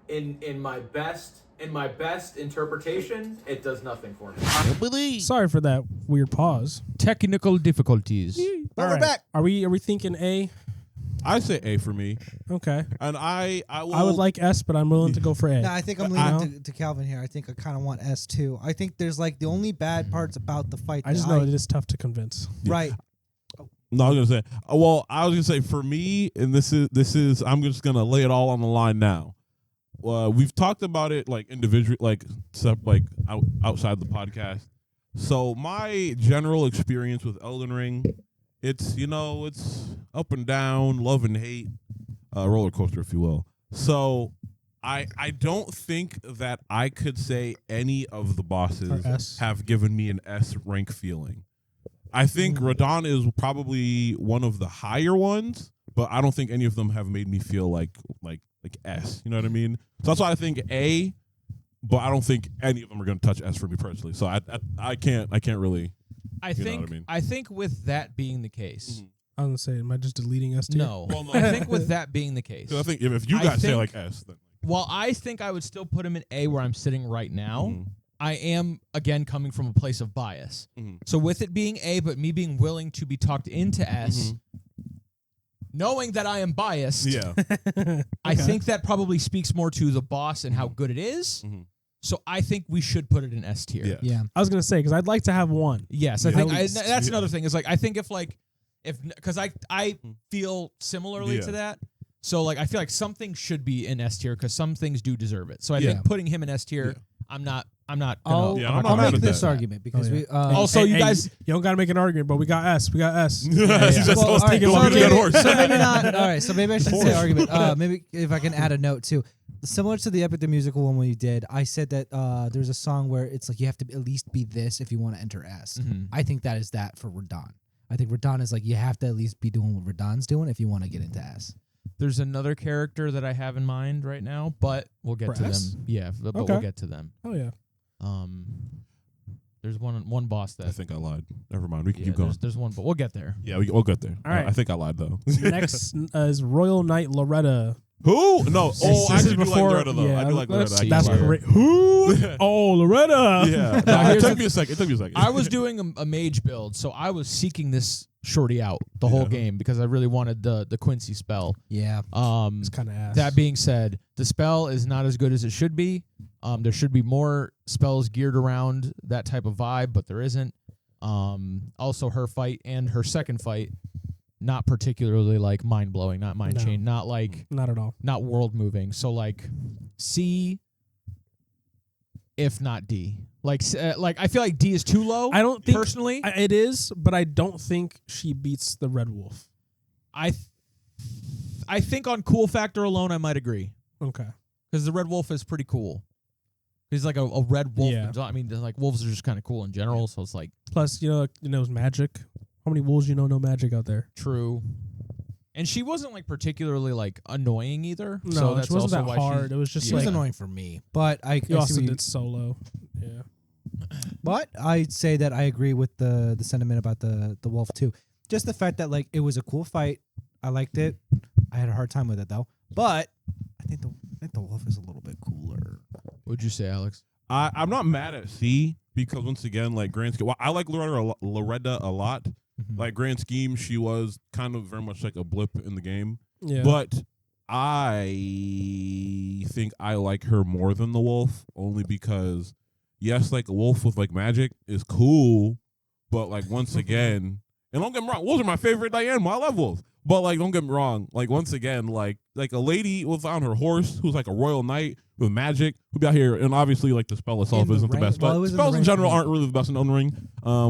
in my best interpretation, it does nothing for me. Sorry for that weird pause. Technical difficulties. All right. back. Are we thinking A? I say A for me. Okay. And I will, I would like S, but I'm willing to go for A. No, I think I'm leaning to Kalvin here. I think I kind of want S too. I think there's like the only bad parts about the fight. I just know it is tough to convince. Right. No, I was gonna say. Well, I was gonna say for me, and this is. I'm just gonna lay it all on the line now. We've talked about it like individually, like outside the podcast. So my general experience with Elden Ring, it's it's up and down, love and hate, roller coaster, if you will. So I don't think that I could say any of the Or bosses S. have given me an S rank feeling. I think Radon is probably one of the higher ones, but I don't think any of them have made me feel like S. You know what I mean? So that's why I think A, but I don't think any of them are going to touch S for me personally. So I can't really I You know think what I mean? I think with that being the case, I was gonna say, am I just deleting S tier? no. Well, no. I think with that being the case, 'Cause I think if you I guys say think- like S, then while I think I would still put him in A where I'm sitting right now, Mhm. I am again coming from a place of bias. Mhm. So with it being A, but me being willing to be talked into S, knowing that I am biased, yeah. I think that probably speaks more to the boss and how good it is. Mhm. So I think we should put it in S tier. Yeah. Yeah. I was gonna say because I'd like to have one. Yes, I Yeah. think At least. that's Yeah. another thing. Is like I think if because I feel similarly Yeah. to that. So like I feel like something should be in S tier because some things do deserve it. So I Yeah. think putting him in S tier, I'm not. Gonna, I'll, Yeah, I'm not I'll mad make at this that. argument because Oh, yeah. we Also, you guys- you don't gotta make an argument, but we got S. We got S. It's just- Well, let's all right, take it so one to maybe- that horse. So maybe not. All right, so maybe I shouldn't say Horse. argument. Maybe if I can add a note too. Similar to the Epic the Musical one we did, I said that there's a song where it's like you have to at least be this if you want to enter S. Mhm. I think that is that for Radon. I think Radon is like you have to at least be doing what Radon's doing if you want to get into S. There's another character that I have in mind right now, but we'll get to Press? them. Yeah, but Okay. we'll get to them. Oh yeah. There's one boss that I think I lied. Never mind. We can yeah, keep going. there's one, but we'll get there. Yeah, we'll get there. All right. I think I lied though. Next is Royal Knight Loretta. Who? No. Oh, I This do is like before- Loretta though. yeah, I do like let's Loretta. see. That's Loretta. great. Who? Oh, Loretta. Yeah. Now, No, it here's took the- me a second. It took me a second. I was doing a mage build, so I was seeking this shorty out the whole Yeah. game because I really wanted the Quincy spell. Yeah. It's kind of ass. That being said, the spell is not as good as it should be. There should be more spells geared around that type of vibe, but there isn't. Also, her fight and her second fight, not particularly like mind blowing, not mind No. chain, not like Not at all. not world moving. So like C, if not D. Like I feel like D is too low. I don't think personally. it is, but I don't think she beats the Red Wolf. I think on cool factor alone, I might agree Okay. because the red wolf is pretty cool. He's like a red wolf. Yeah. I mean, like wolves are just kind of cool in general. So it's like Plus, knows magic. How many wolves know magic out there? true. And she wasn't like particularly like annoying either. No, so that's she wasn't also that why hard. It was just She was like annoying for me, but I you see also what you- did solo. Yeah. But I'd say that I agree with the sentiment about the wolf too. Just the fact that like it was a cool fight. I liked it. I had a hard time with it though. But I think the wolf is a little bit cooler. What'd you say, Alex? I'm not mad at C because once again, like grand scheme, well, I like Loretta a lot. Like grand scheme, she was kind of very much like a blip in the game. Yeah. But I think I like her more than the wolf, only because yes, like a wolf with like magic is cool, but like once again, and don't get me wrong, wolves are my favorite animal. I love wolves. But like don't get me wrong, like once again, like a lady was on her horse who's like a royal knight with magic who'd be out here, and obviously like the spell itself In the isn't the ring- best, well, but it was in spells the in ring general for me. aren't really the best in Elden Ring.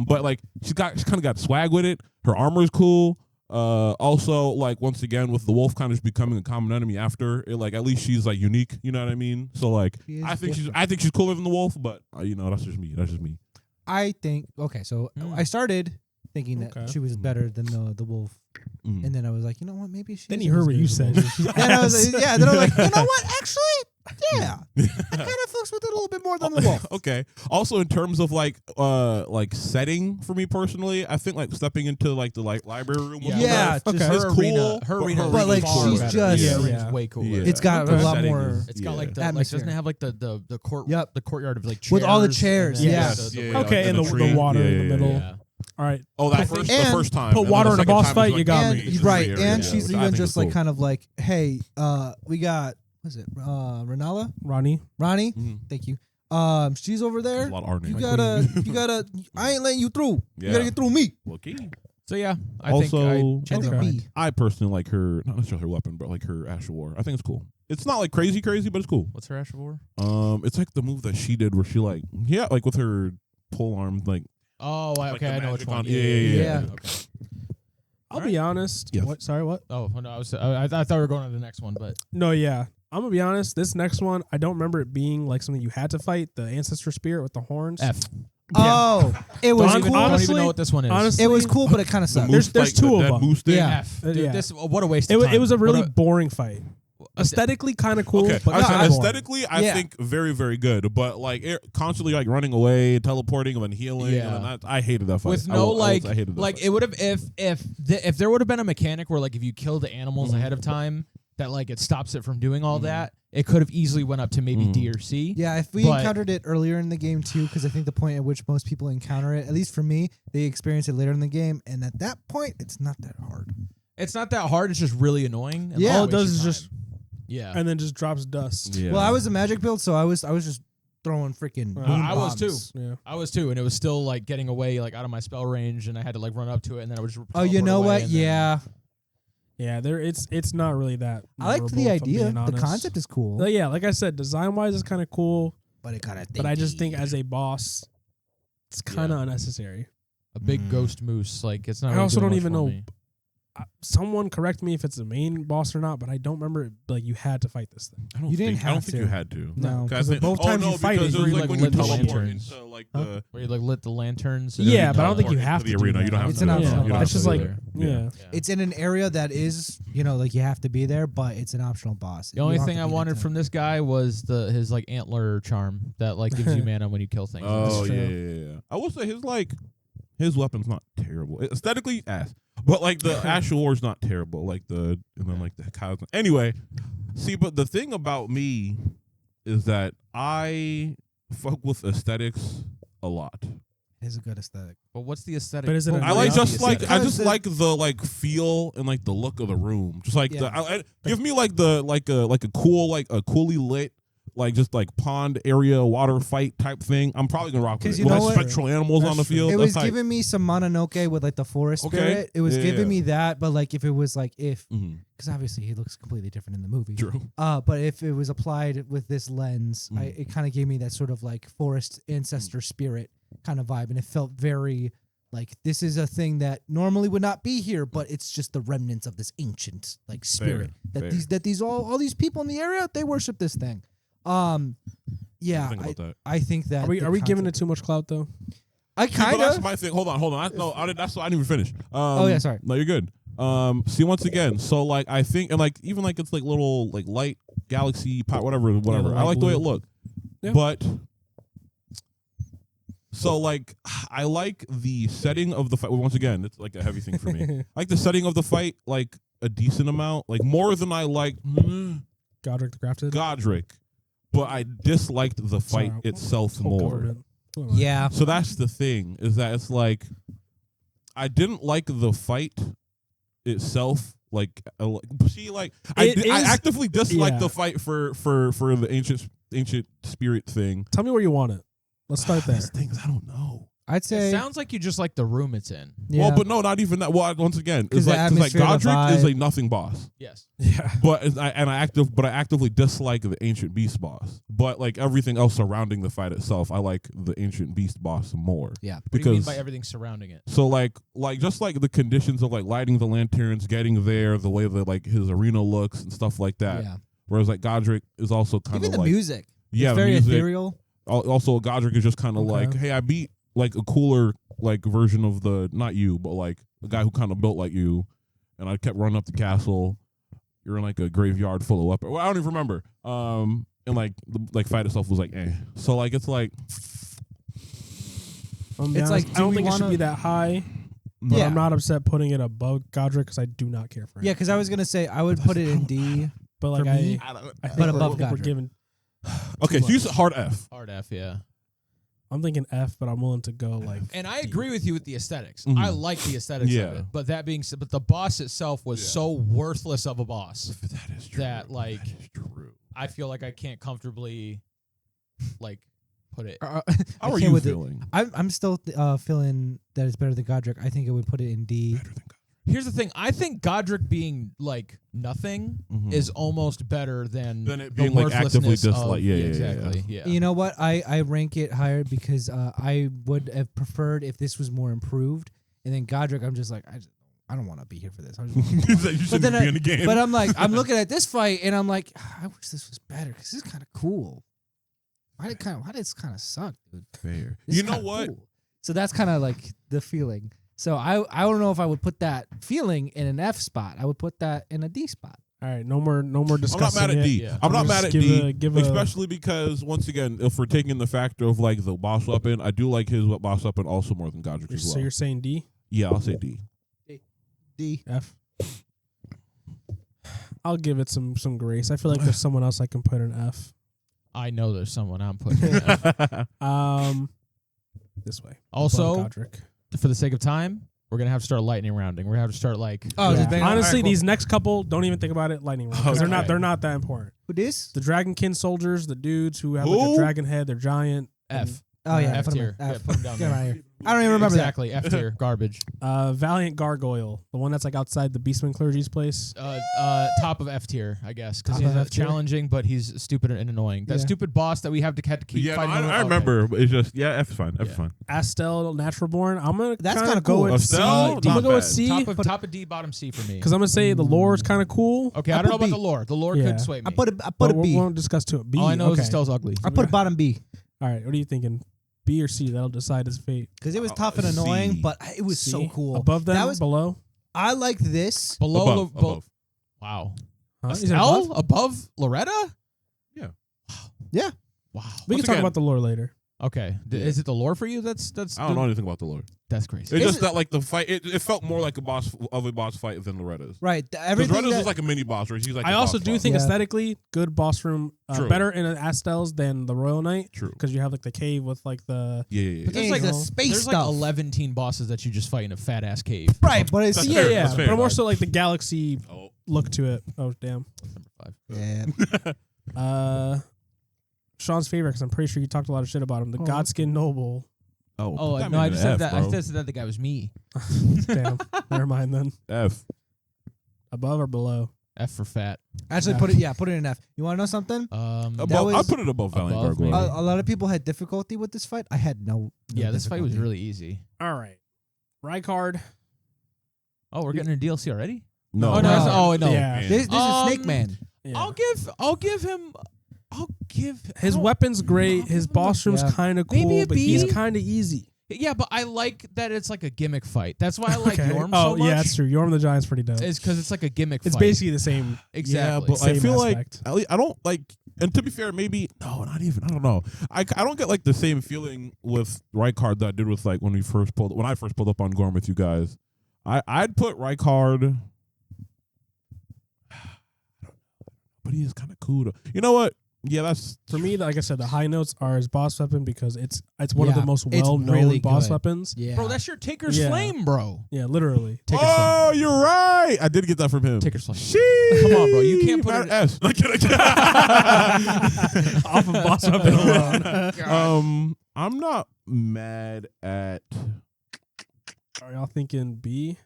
But like she kind of got swag with it. Her armor is cool. Also, like once again, with the wolf kind of becoming a common enemy after it, like at least she's like unique. You know what I mean? So like, She is I think different. she's cooler than the wolf, but that's just me. That's just me. I think okay, so I started thinking that Okay. she was better than the wolf. Mm. And then I was like, you know what? Maybe she. Then isn't you heard as what good you as the said. wolf. She's Then I was ass. like, yeah. Then I was like, you know what? Actually, yeah. I kind of fucks with it a little bit more than the wolf. Okay. Also, in terms of like setting for me personally, I think like stepping into like the like library room. with Yeah, the wolf just is her cool. arena, her arena, But, is like, far she's better. just- yeah, Yeah. arena's way cooler. Yeah. It's got The a lot setting more is- It's got like the Atmosphere. doesn't it have like the court Yep. the courtyard of like chairs With all the and chairs, then yes. the- Yeah, Okay, like and in the tree. water in the Yeah, middle. yeah. All right. Oh, that Put- the and first time. put and then water the in a second boss time is fight, like you got the me. tree, And it's the right, tree and area, she's which I even think just is like cool. kind of like, hey, we got what's it, Renala, Ronnie. Ronnie? Mhm. Thank you. She's over there. There's a lot of art in You it. gotta. I ain't letting you through. You Yeah. gotta get through me. Okay. So yeah, I Also, think I changed And my then mind. B. I personally like her, not necessarily her weapon, but like her Ash of War. I think it's cool. It's not like crazy, but it's cool. What's her Ash of War? It's like the move that she did where she like like with her pole arm, like Oh, Like okay, the I know which magic one. on- yeah. Okay. I'll be honest. Yes. What? Sorry, what? Oh no, I thought we were going to the next one, but No, yeah. I'm gonna be honest. This next one, I don't remember it being like something you had to fight. The ancestor spirit with the horns. F. Oh, it was Don't cool. I don't Honestly- even know what this one is. honestly- It was cool, but it kind of the sucked. There's moose, like, two the of dead them. moose thing. Yeah. F. Dude, Yeah. this what a waste. It of was, time. it was a really What boring fight. Aesthetically, kind of cool. Okay, but I kinda said boring. aesthetically, I think very, very good. But like constantly like running away, teleporting, and then healing. Yeah. And then I hated that fight. With I no will- I hated that fight. it would have if there would have been a mechanic where like if you kill the animals ahead of time that like it stops it from doing all that, it could have easily went up to maybe D or C. Yeah, if we encountered it earlier in the game too, because I think the point at which most people encounter it, at least for me, they experience it later in the game, and at that point, it's not that hard. It's not that hard. It's just really annoying. And All it waste does your is time. just and then just drops dust. Yeah. Well, I was a magic build, so I was just throwing freaking. I was too. Yeah. I was too, and it was still like getting away like out of my spell range, and I had to like run up to it, and then I would just. Oh, you teleport know away, what? and then- Yeah, Yeah, it's not really that. I liked the memorable, if I'm idea. being The honest. concept is cool, Yeah, like I said, design wise is kind of cool, but it kind of. but I just think as a boss, it's kind of Yeah. unnecessary. a big ghost moose. Like it's not. I really also doing don't much even for know. me. Someone correct me if it's the main boss or not, but I don't remember like you had to fight this thing. I don't You didn't think, I don't have think to. you had to. No, because I think- both times no, you fight because it, it was you, like like, when you lit the teleport lanterns. into like Huh? the. Where you like lit the lanterns. And Yeah, then but I don't think you teleport have into to the do arena. that. You don't have It's to. an do optional that. You don't boss. have It's to just do like that. yeah. it's in an area that is, like you have to be there, but it's an optional boss. The only thing I wanted from this guy was his like antler charm that like gives you mana when you kill things. Oh true. yeah. I will say his weapon's not terrible. Aesthetically, ass. But like the actual war's not terrible. Like and then like the cows. Anyway, see, but the thing about me is that I fuck with aesthetics a lot. It's a good aesthetic. But what's the aesthetic? But is it Well, an I like what is just the like aesthetic? I just Because like the like feel and like the look of the room. Just like Yeah. give me like the like a cool like a coolly lit like just like pond area water fight type thing. I'm probably gonna rock with 'Cause it. you know Like what? spectral animals That's on the true. field. It that's was hype. giving me some Mononoke with like the forest Okay. spirit. It was Yeah, giving yeah. me that, but like if it was like Mhm. because obviously he looks completely different in the movie. True. But if it was applied with this lens, it kind of gave me that sort of like forest ancestor spirit kind of vibe, and it felt very like this is a thing that normally would not be here, but it's just the remnants of this ancient like spirit fair. these all these people in the area, they worship this thing. Yeah, Think about that. I think that Are we giving it too much clout though? I See, but kind that's of. my thing. Hold on. That's I didn't even finish. Yeah, sorry. No, you're good. See, once again, so like I think, and like even like it's like little like light galaxy pot, whatever. I like like the way it blue. looked, Yeah. but so like I like the setting of the fight. Once again, it's like a heavy thing for me. I like the setting of the fight, like a decent amount, like more than I like Godric the Grafted. Godric, but I disliked the fight Sorry. itself Whole more. government. Who am I? Yeah, So that's the thing, is that it's like I didn't like the fight itself. Like, see, like I It is- actively dislike yeah. the fight for the ancient spirit thing. Tell me where you want it. Let's start there. These things I don't know. I'd It say. sounds like you just like the room it's in. Yeah. Well, but no, not even that. Well, once again, 'Cause it's the like atmosphere, the Godric is vibe. a nothing boss, Yes. Yeah. but I actively dislike the ancient beast boss. But like everything else surrounding the fight itself, I like the ancient beast boss more. Yeah. What do you mean Because by everything surrounding it? so like just like the conditions of like lighting the lanterns, getting there, the way that like his arena looks and stuff like that. Yeah. Whereas like Godric is also kind Even of the like music. yeah, It's the very music. ethereal. Also, Godric is just kind of Okay. like, hey, I beat like a cooler like version of the not you, but like the guy who kind of built like you, and I kept running up the castle. You're in like a graveyard full of weapons. Well, I don't even remember. And like the fight itself was like, eh. So like it's like, It's like, I do don't we think it should wanna- be that high. But Yeah. I'm not upset putting it above Godric because I do not care for him. Yeah, because I was gonna say I would put it in D. but like for me, I think but we're- above I think we're Godric. giving. okay, so you said hard F. Hard F, yeah. I'm thinking F, but I'm willing to go like. And I agree with you with the aesthetics. Mhm. I like the aesthetics Yeah. of it. But that being said, but the boss itself was so worthless of a boss. That is true. That, like- that is true. I feel like I can't comfortably like put it. How I are can't you with it. feeling? I'm still feeling that it's better than Godric. I think I would put it in D. Better than Here's the thing. I think Godric being like nothing Mhm. is almost better than Than it the being, like, actively worthlessness of- disliked. Yeah, yeah, yeah, exactly. Yeah. You know what? I rank it higher because I would have preferred if this was more improved. And then Godric, I'm just like I don't want to be here for this. I just wanna- He's like, you shouldn't then be in the game. But I'm like, I'm looking at this fight and I'm like, I wish this was better because this is kind of cool. Why did this kind of suck, dude? fair. This You is know kinda what? cool. So that's kind of like the feeling. So I don't know if I would put that feeling in an F spot. I would put that in a D spot. All right, no more I'm not discussing mad at it. D. Yeah. I'm not Just mad at give D, give a- especially because once again, if we're taking the factor of like the boss weapon, I do like his boss weapon also more than Godric as well. So you're saying D? Yeah, I'll say D. D. F. I'll give it some grace. I feel like there's someone else I can put an F. I know there's someone I'm putting in F. This way. Also, Above Godric. for the sake of time, we're going to have to start lightning rounding. We're going to have to start like... Oh, just bang on- Honestly, alright, cool. these next couple, don't even think about it. Lightning round, because Okay. they're not that important. Who this? The Dragonkin soldiers, the dudes who have like Who? a dragon head, they're giant. F. Oh yeah, F put him tier. in. Yeah, put him down Get him there. out of here. I don't even remember Exactly. F tier. Garbage. Valiant Gargoyle, the one that's like outside the Beastman clergy's place. Top of F tier, I guess, because Top he's of F tier? challenging, but he's stupid and annoying. That Yeah. stupid boss that we have to keep Yeah, fighting. no, over. I remember. But it's just F is fine. F is Yeah. fine. Astel, Natural Born. I'm gonna That's kind kinda of go cool. with C. Astel? I'm Not gonna go with bad. C Top of D, bottom C for me. because I'm gonna say the lore is kind of cool. Okay, I I don't know put about B. the lore. The lore Yeah. could sway me. I put a But B. we won't discuss to it. B. All I know okay. is Estelle's ugly. I put a bottom B All right, what are you thinking? B or C? That'll decide his fate. because it was tough and C. annoying, but it was C? so cool. Above them, That was below. I liked this. Below Above. the... Above. Wow. Huh? Is it Estelle? above? Above Loretta? Yeah. Yeah. Wow. We can Once talk again- about the lore later. Okay. Is it the lore for you? That's I don't know anything about the lore. That's crazy. It's Is just that like the fight, it felt more like a boss fight than Loretta's. Right. Because Everything Loretta's that, is like a mini boss, where he's like. I a also boss do boss. think Yeah. aesthetically, good boss room, True. better in an Astel's than the Royal Knight True. because you have like the cave with like the. Yeah. But there's Hey, like the no. space there's stuff. like 11 bosses that you just fight in a fat ass cave. Right, but it's That's Yeah, fair, yeah, that's fair. but more so like the galaxy Oh. look to it. Oh damn. Number 5. yeah. Sean's favorite because I'm pretty sure you talked a lot of shit about him. The Godskin Noble. Oh, that no, I made just an said F, that. I bro. just said that the guy was me. Damn. Never mind then. F. Above or below? F for fat. Actually, put it in an F. You want to know something? Above, I was put it above Valiant above Gargoyle. me. A lot of people had difficulty with this fight. I had no. Yeah, this fight was difficulty. really easy. All right. Rykard. Oh, we're getting a DLC already? No. Oh, no. No. Yeah. This is Snake Man. Yeah. I'll give him. His weapon's great. His boss room's Yeah. kind of Maybe cool, a but he's B? kind of easy. Yeah, but I like that it's like a gimmick fight. That's why I like Okay. Yorm Oh so much. yeah, that's true. Yorm the Giant's pretty dope. It's because it's like a gimmick It's fight. basically the same. Exactly. Yeah, but I Same feel aspect. like at least, I don't like. And to be fair, maybe no, not even. I don't know. I don't get like the same feeling with Rykard that I did with like when I first pulled up on Gorm with you guys. I'd put Rykard, but he is kind of cool. You know what? Yeah, that's For me, like I said, the high notes are his boss weapon because it's one of the Yeah, most it's well-known really boss good. weapons. Yeah. Bro, that's your Taker's Yeah. Flame, bro. Yeah, literally. Oh, you're right. I did get that from him. Taker's Flame. Sheesh. Come on, bro. You can't put Not it- S. Off of boss weapon alone. I'm not mad at Are y'all thinking B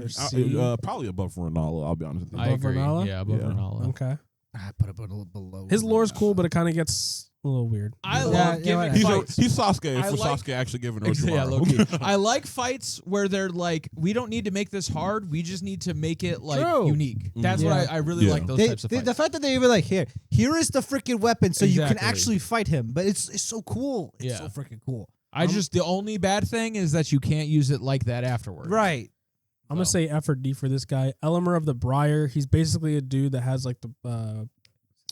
or C? probably above Ronaldo. I'll be honest with you. I Above agree. Renala? Yeah, above Yeah. Renala. Okay. I put it a little below. His lore's cool, but it kind of gets a little weird. I Yeah, love yeah, giving whatever. He's fights. Sasuke. I For like- Sasuke actually giving Yeah, Orochimaru. low-key. I like fights where they're like, we don't need to make this hard. We just need to make it like True. unique. That's Yeah. what I really Yeah. like those They, types of the fights. fact that they were like, here is the freaking weapon, so you can Exactly. actually fight him. But it's so cool. It's Yeah. so freaking cool. The only bad thing is that you can't use it like that afterwards. Right. I'm gonna say F or D for this guy. Elmer of the Briar. He's basically a dude that has like the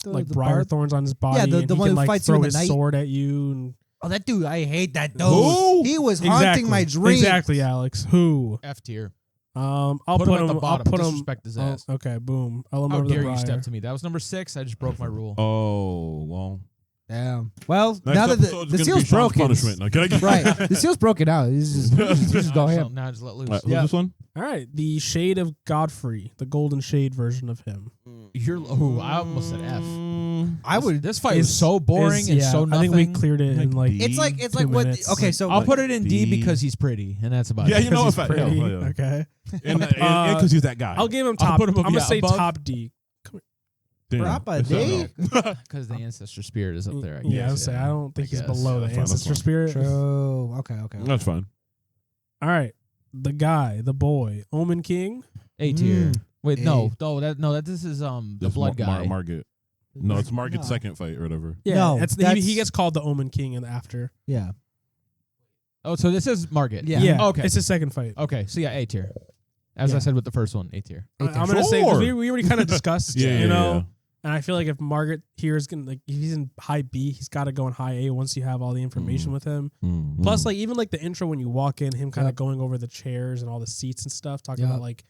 like briar thorns on his body. Yeah, the and he one can who like fights you throw in the his night. sword at you. And Oh, that dude, I hate that dude. Who? He was haunting my dreams. Exactly, Alex. Who? F tier. I'll Put him at the I'll bottom. put him. Disrespect his Oh, ass. okay, boom. Elmer How of the dare you Briar. step to me? That was number 6. I just broke my rule. Oh, well. Damn. Well, Next now that episode's the gonna seal's be Sean's broken. punishment. Now, can I get Right. The seal's broken out. He's just go So ham. now just let loose. Who's Yeah. this one? All right, the Shade of Godfrey, the Golden Shade version of him. I almost said F. I would. This fight was so boring and so nothing. I think we cleared it in like. D. It's like 2 what? minutes. Okay, so I'll put it in D D. because he's pretty, and that's about Yeah, it. you know he's if I pretty. yeah. Okay. And because he's that guy. I'll give him I'll top. put him I'm up- gonna yeah, say above. top D. Damn. Proper It's not D. no. Because the ancestor spirit is up there. I Yeah, I would guess. say I don't think I he's guess. below the That's fine, that's ancestor fine. spirit. True. Okay. That's fine. All right, the guy, the boy, Omen King. A tier. Wait, A. no, this is the This blood guy. Margit. No, it's Margit's No. second fight or whatever. Yeah, No, he that's- gets called the Omen King in the after. Yeah. Oh, so this is Margit. Yeah. Yeah, Okay. it's his second fight. Okay. So yeah, A tier. As I Yeah. said with the first one, A tier. I'm gonna say 'cause Sure. we already kind of discussed, Yeah, you yeah, know. yeah. And I feel like if Margaret here is gonna like, if he's in high B, he's got to go in high A once you have all the information with him. Plus, like even like the intro when you walk in, him kind of going over the chairs and all the seats and stuff, talking Yep. about like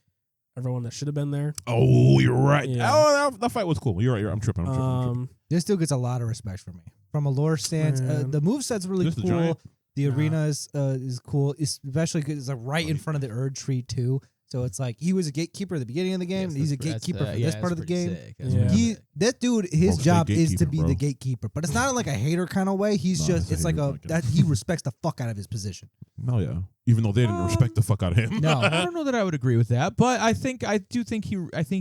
everyone that should have been there. Oh, you're right. Yeah. Oh, that fight was cool. You're right. I'm tripping. I'm tripping. This dude gets a lot of respect from me. From a lore stance, Man. the moveset's really Just the cool. giant? The Nah. arena is cool, especially because it's like right in front of the Erd tree too. So it's like he was a gatekeeper at the beginning of the game, and he's a gatekeeper for this part of the game. Yeah. That dude, his Bro, job stay is to gatekeeper, be bro. the gatekeeper, but it's not in like a hater kind of way. He's No, just, it's a it's like hater a fucking- that he respects the fuck out of his position. No, yeah. Even though they didn't respect the fuck out of him. No. I don't know that I would agree with that, but I think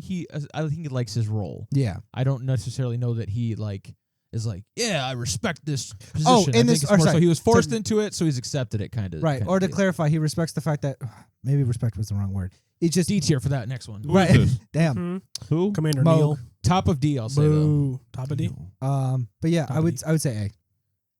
he likes his role. Yeah. I don't necessarily know that he like is like, yeah, I respect this position. Oh, I in think this- it's or more so sorry, he was forced to- into it, so he's accepted it, kind of. Right. Or to clarify, he respects the fact that maybe respect was the wrong word. It's just D tier for that next one. Who is right. this? Damn. Mhm. Who? Commander Moog. Neil. Top of D, I'll say though. Boo. Top of D. But yeah, I would say A.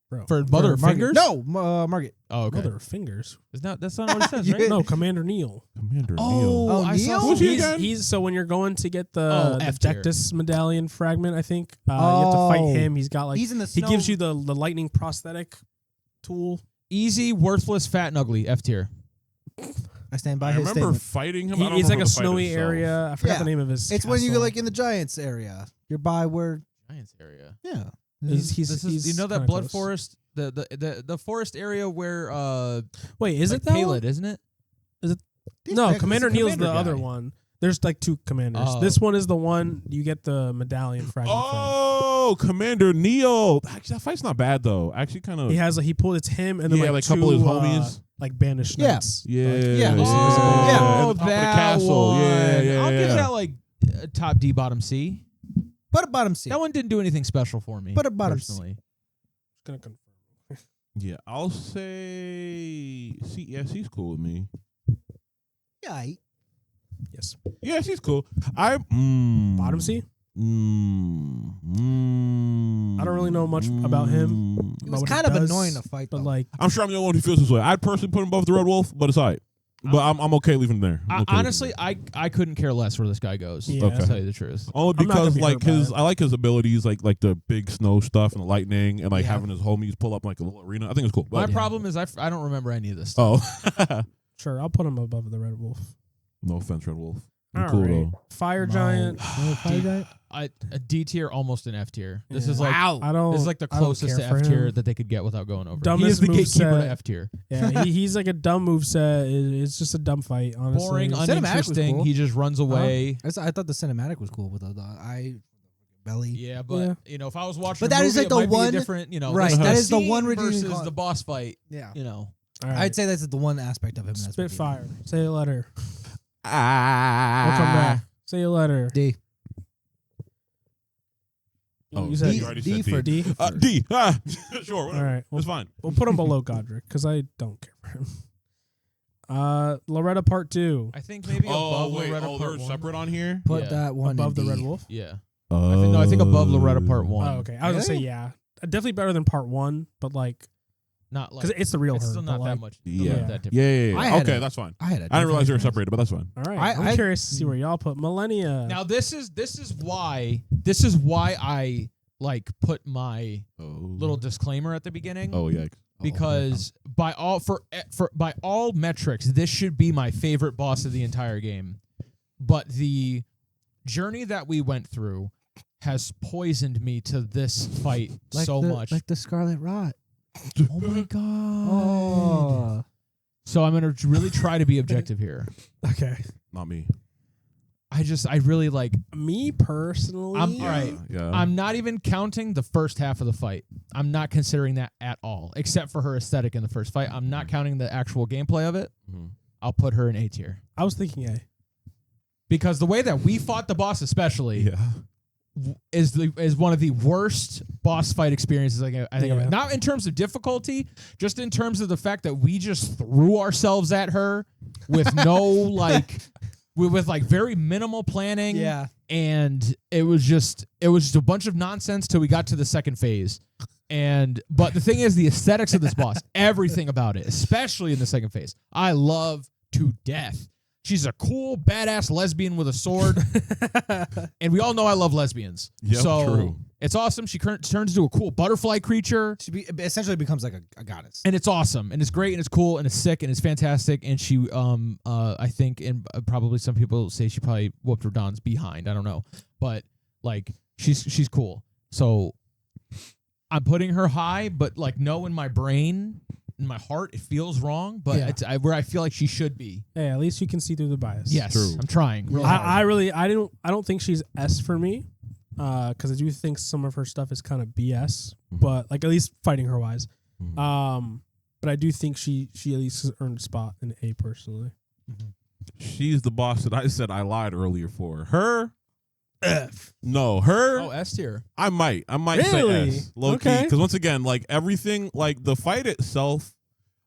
Bro. For Mother of Margaret. Fingers? No, Margaret. Oh, okay. Mother of Fingers. That's not what it says, You- right? No, Commander Neil. Commander Oh, Neil. Oh, I saw Neil? Who's he He's, again? he's so when you're going to get Oh, the F tier. Dectus medallion fragment, I think you have to fight Oh. him. He's got like He's in the he snow. gives you the lightning prosthetic tool. Easy, worthless, fat, and ugly. F tier. I stand by I his remember statement. fighting him. I don't He's like remember a the fight snowy itself. area. I forgot Yeah. the name of his. It's when you go castle. like in the Giants area. You're by where, Giants area. yeah. He's This is, he's you know that kinda blood close. forest, the forest area where Wait, is like it that Bayle, one? isn't it? No, He's Commander a Neil's commander the other guy. one. There's like two commanders. Oh. This one is the one you get the medallion fragment Oh, Commander Neil. Actually, that fight's not bad though. Actually, kind from. of. He has he pulled it's him and then Yeah, like like two, a couple of his homies. like banished Yeah. knights. Yeah, Like, Yeah. yeah, Oh, Oh, At the top of the that castle. one. Yeah, yeah, I'll give yeah. that like top D, bottom C. But a bottom C. That one didn't do anything special for me. But a bottom C. personally. gonna confirm. Yeah, I'll say C. Yes, he's cool with me. Yeah. I- Yes. Yeah, she's cool. I Bottom C. I don't really know much about him. It was what kind he of does, annoying to fight, But though. like, I'm sure I'm the only one who feels this way. I'd personally put him above the Red Wolf, but it's alright. But I'm okay leaving him there. I'm okay Honestly, leaving him I couldn't care less where this guy goes. Yeah. To tell you the truth. there. Only I'm not gonna because be like hurt by his, it. I like his abilities, like the big snow stuff and the lightning, and like Yeah. having his homies pull up like a little arena. I think it's cool. My But, problem is I don't remember any of this stuff. oh, sure, I'll put him above the Red Wolf. no offense, Red Wolf. You're All cool right. though. Fire Giant. Fire Giant? A D tier, almost an F tier. This Yeah. is like I don't. this is like the I don't closest to care for F tier him. that they could get without going over. Dumbest he is the gatekeeper moveset. to F tier. Yeah, he's like a dumb moveset. It's just a dumb fight. Honestly, Boring, Cinematic was uninteresting. cool. He just runs away. I thought the cinematic was cool with the belly. Yeah, but Yeah. you know, if I was watching, But a that is movie, like it the might be a one- different. You know, right, the that is the scene one redeeming versus con- the boss fight. Yeah. You know, All right. I'd say that's the one aspect of him. that's Spitfire. Say a letter. Ah, We'll come back. Say a letter. D. Oh, You said you already D said for D. D. Sure, All whatever. right. We'll, It's fine. we'll put him below Godric because I don't care for him. Loretta Part 2. I think maybe Oh above wait, Loretta they're Part 1. separate on here. Put Yeah. that one Above the in Red D. Wolf. Yeah, I think above Loretta Part 1. Oh, okay. I was gonna say yeah. Definitely better than Part 1, but like Not like because it's the real it's her. still but not like, that much. Yeah. Not that different. Yeah. I had Okay, a- that's fine. I had a I didn't realize they were different- separated, but that's fine. All right. I'm curious to see where y'all put Millennia. Now this is why I like put my little disclaimer at the beginning. Oh yeah. Because by all metrics, this should be my favorite boss of the entire game. But the journey that we went through has poisoned me to this fight so much. Like the Scarlet Rot. Oh my god! Oh. So I'm gonna really try to be objective here. Okay. Not me. I really like. Me personally, I'm all right. Yeah. I'm not even counting the first half of the fight. I'm not considering that at all, except for her aesthetic in the first fight. I'm not counting the actual gameplay of it. Mhm. I'll put her in A tier. I was thinking A. Because the way that we fought the boss, especially, Yeah. is one of the worst boss fight experiences I think Yeah. of. Not in terms of difficulty, just in terms of the fact that we just threw ourselves at her with no like, with like very minimal planning. Yeah. And it was just a bunch of nonsense till we got to the second phase. But the thing is, the aesthetics of this boss, everything about it, especially in the second phase, I love to death. She's a cool, badass lesbian with a sword. And we all know I love lesbians. Yep, so true. it's awesome. She turns into a cool butterfly creature. She essentially becomes like a goddess. And it's awesome. And it's great. And it's cool. And it's sick. And it's fantastic. And she, I think, and probably some people say she probably whooped Radon's behind. I don't know. But, like, she's cool. So I'm putting her high, but, like, no, in my brain, in my heart, it feels wrong. But Yeah. it's where I feel like she should be. Hey, at least you can see through the bias. Yes. True. I'm trying. Really hard. I don't think she's S for me. Because I do think some of her stuff is kind of BS, Mhm. but like at least fighting her wise. Mhm. But I do think she at least has earned a spot in A personally. She's the boss that I said I lied earlier for. Her? F. No, her. Oh, S tier. I might Really? say S. Low key. Okay. Because once again, like everything, like the fight itself,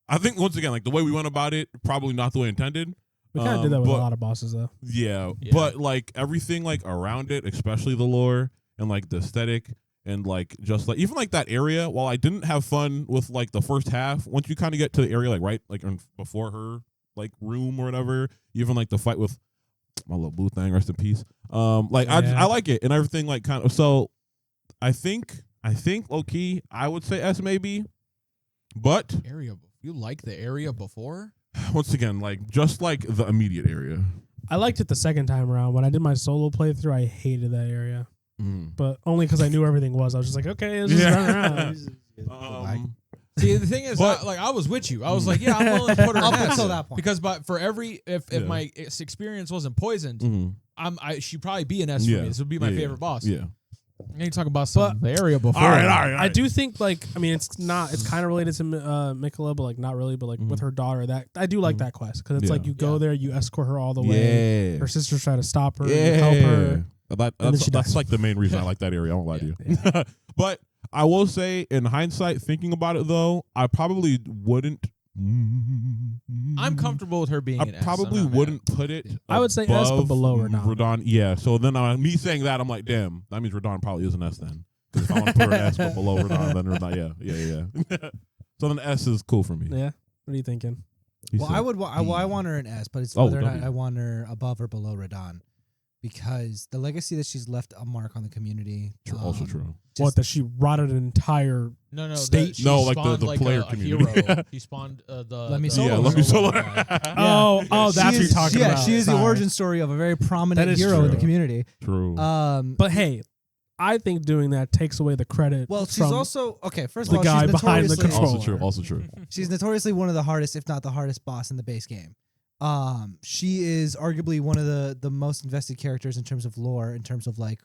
I think once again, like the way we went about it, probably not the way intended. We kind of did that with a but- lot of bosses though. Yeah, Yeah. but like everything like around it, especially the lore and like the aesthetic and like just like even like that area. While I didn't have fun with like the first half, once you kind of get to the area like right like before her like room or whatever, even like the fight with my little blue thing, rest in peace. Like I like it and everything like kind of. So I think low key I would say S maybe, but Area. You like the area before? once again like just like the immediate area. I liked it the second time around. When I did my solo playthrough, I hated that area, but only because I knew everything was. I was just like, okay, let's just run around. See, the thing is, But- I was with you. I was like, yeah, I'm willing to put her Up in S. until that point. Because for every if Yeah. my experience wasn't poisoned, Mm-hmm. she'd probably be an S for Yeah. me. This would be my Yeah. favorite boss. Yeah. I need to talk about the area before. All right. I do think like I mean it's kind of related to Mikola, but like not really. But like with her daughter, that I do like that quest because it's Yeah. like you go Yeah. there, you escort her all the way. Yeah. Her sisters try to stop her, and help her. That, then that's she dies. like the main reason I like that area. I won't lie to you. But I will say, in hindsight, thinking about it though, I probably wouldn't. I'm comfortable with her being I an S. probably I'm not mad. wouldn't put it. I would say S, but above below Radon. Radon, yeah. So then me saying that, I'm like, damn, that means Radon probably is an S then. Because if I want to put her an S but below Radon, then Radon, yeah. So then S is cool for me. Yeah. What are you thinking? He Well, said I want her an S, but it's Oh, whether or not W. I want her above or below Radon, because the legacy that she's left a mark on the community. Also true. What that she rotted an entire No, State- she No, like the- spawned the player a community. hero. She spawned the. Let me the- solo. Yeah, let me solo. guy. Oh, that's She what you're is- talking about. She is the Sorry. origin story of a very prominent That is hero in the true. community. True. But hey, I think doing that takes away the credit. Well, she's from also okay. First the of all, guy she's behind the notoriously- control. also true. Also true. She's notoriously one of the hardest, if not the hardest, boss in the base game. She is arguably one of the most invested characters in terms of lore, in terms of like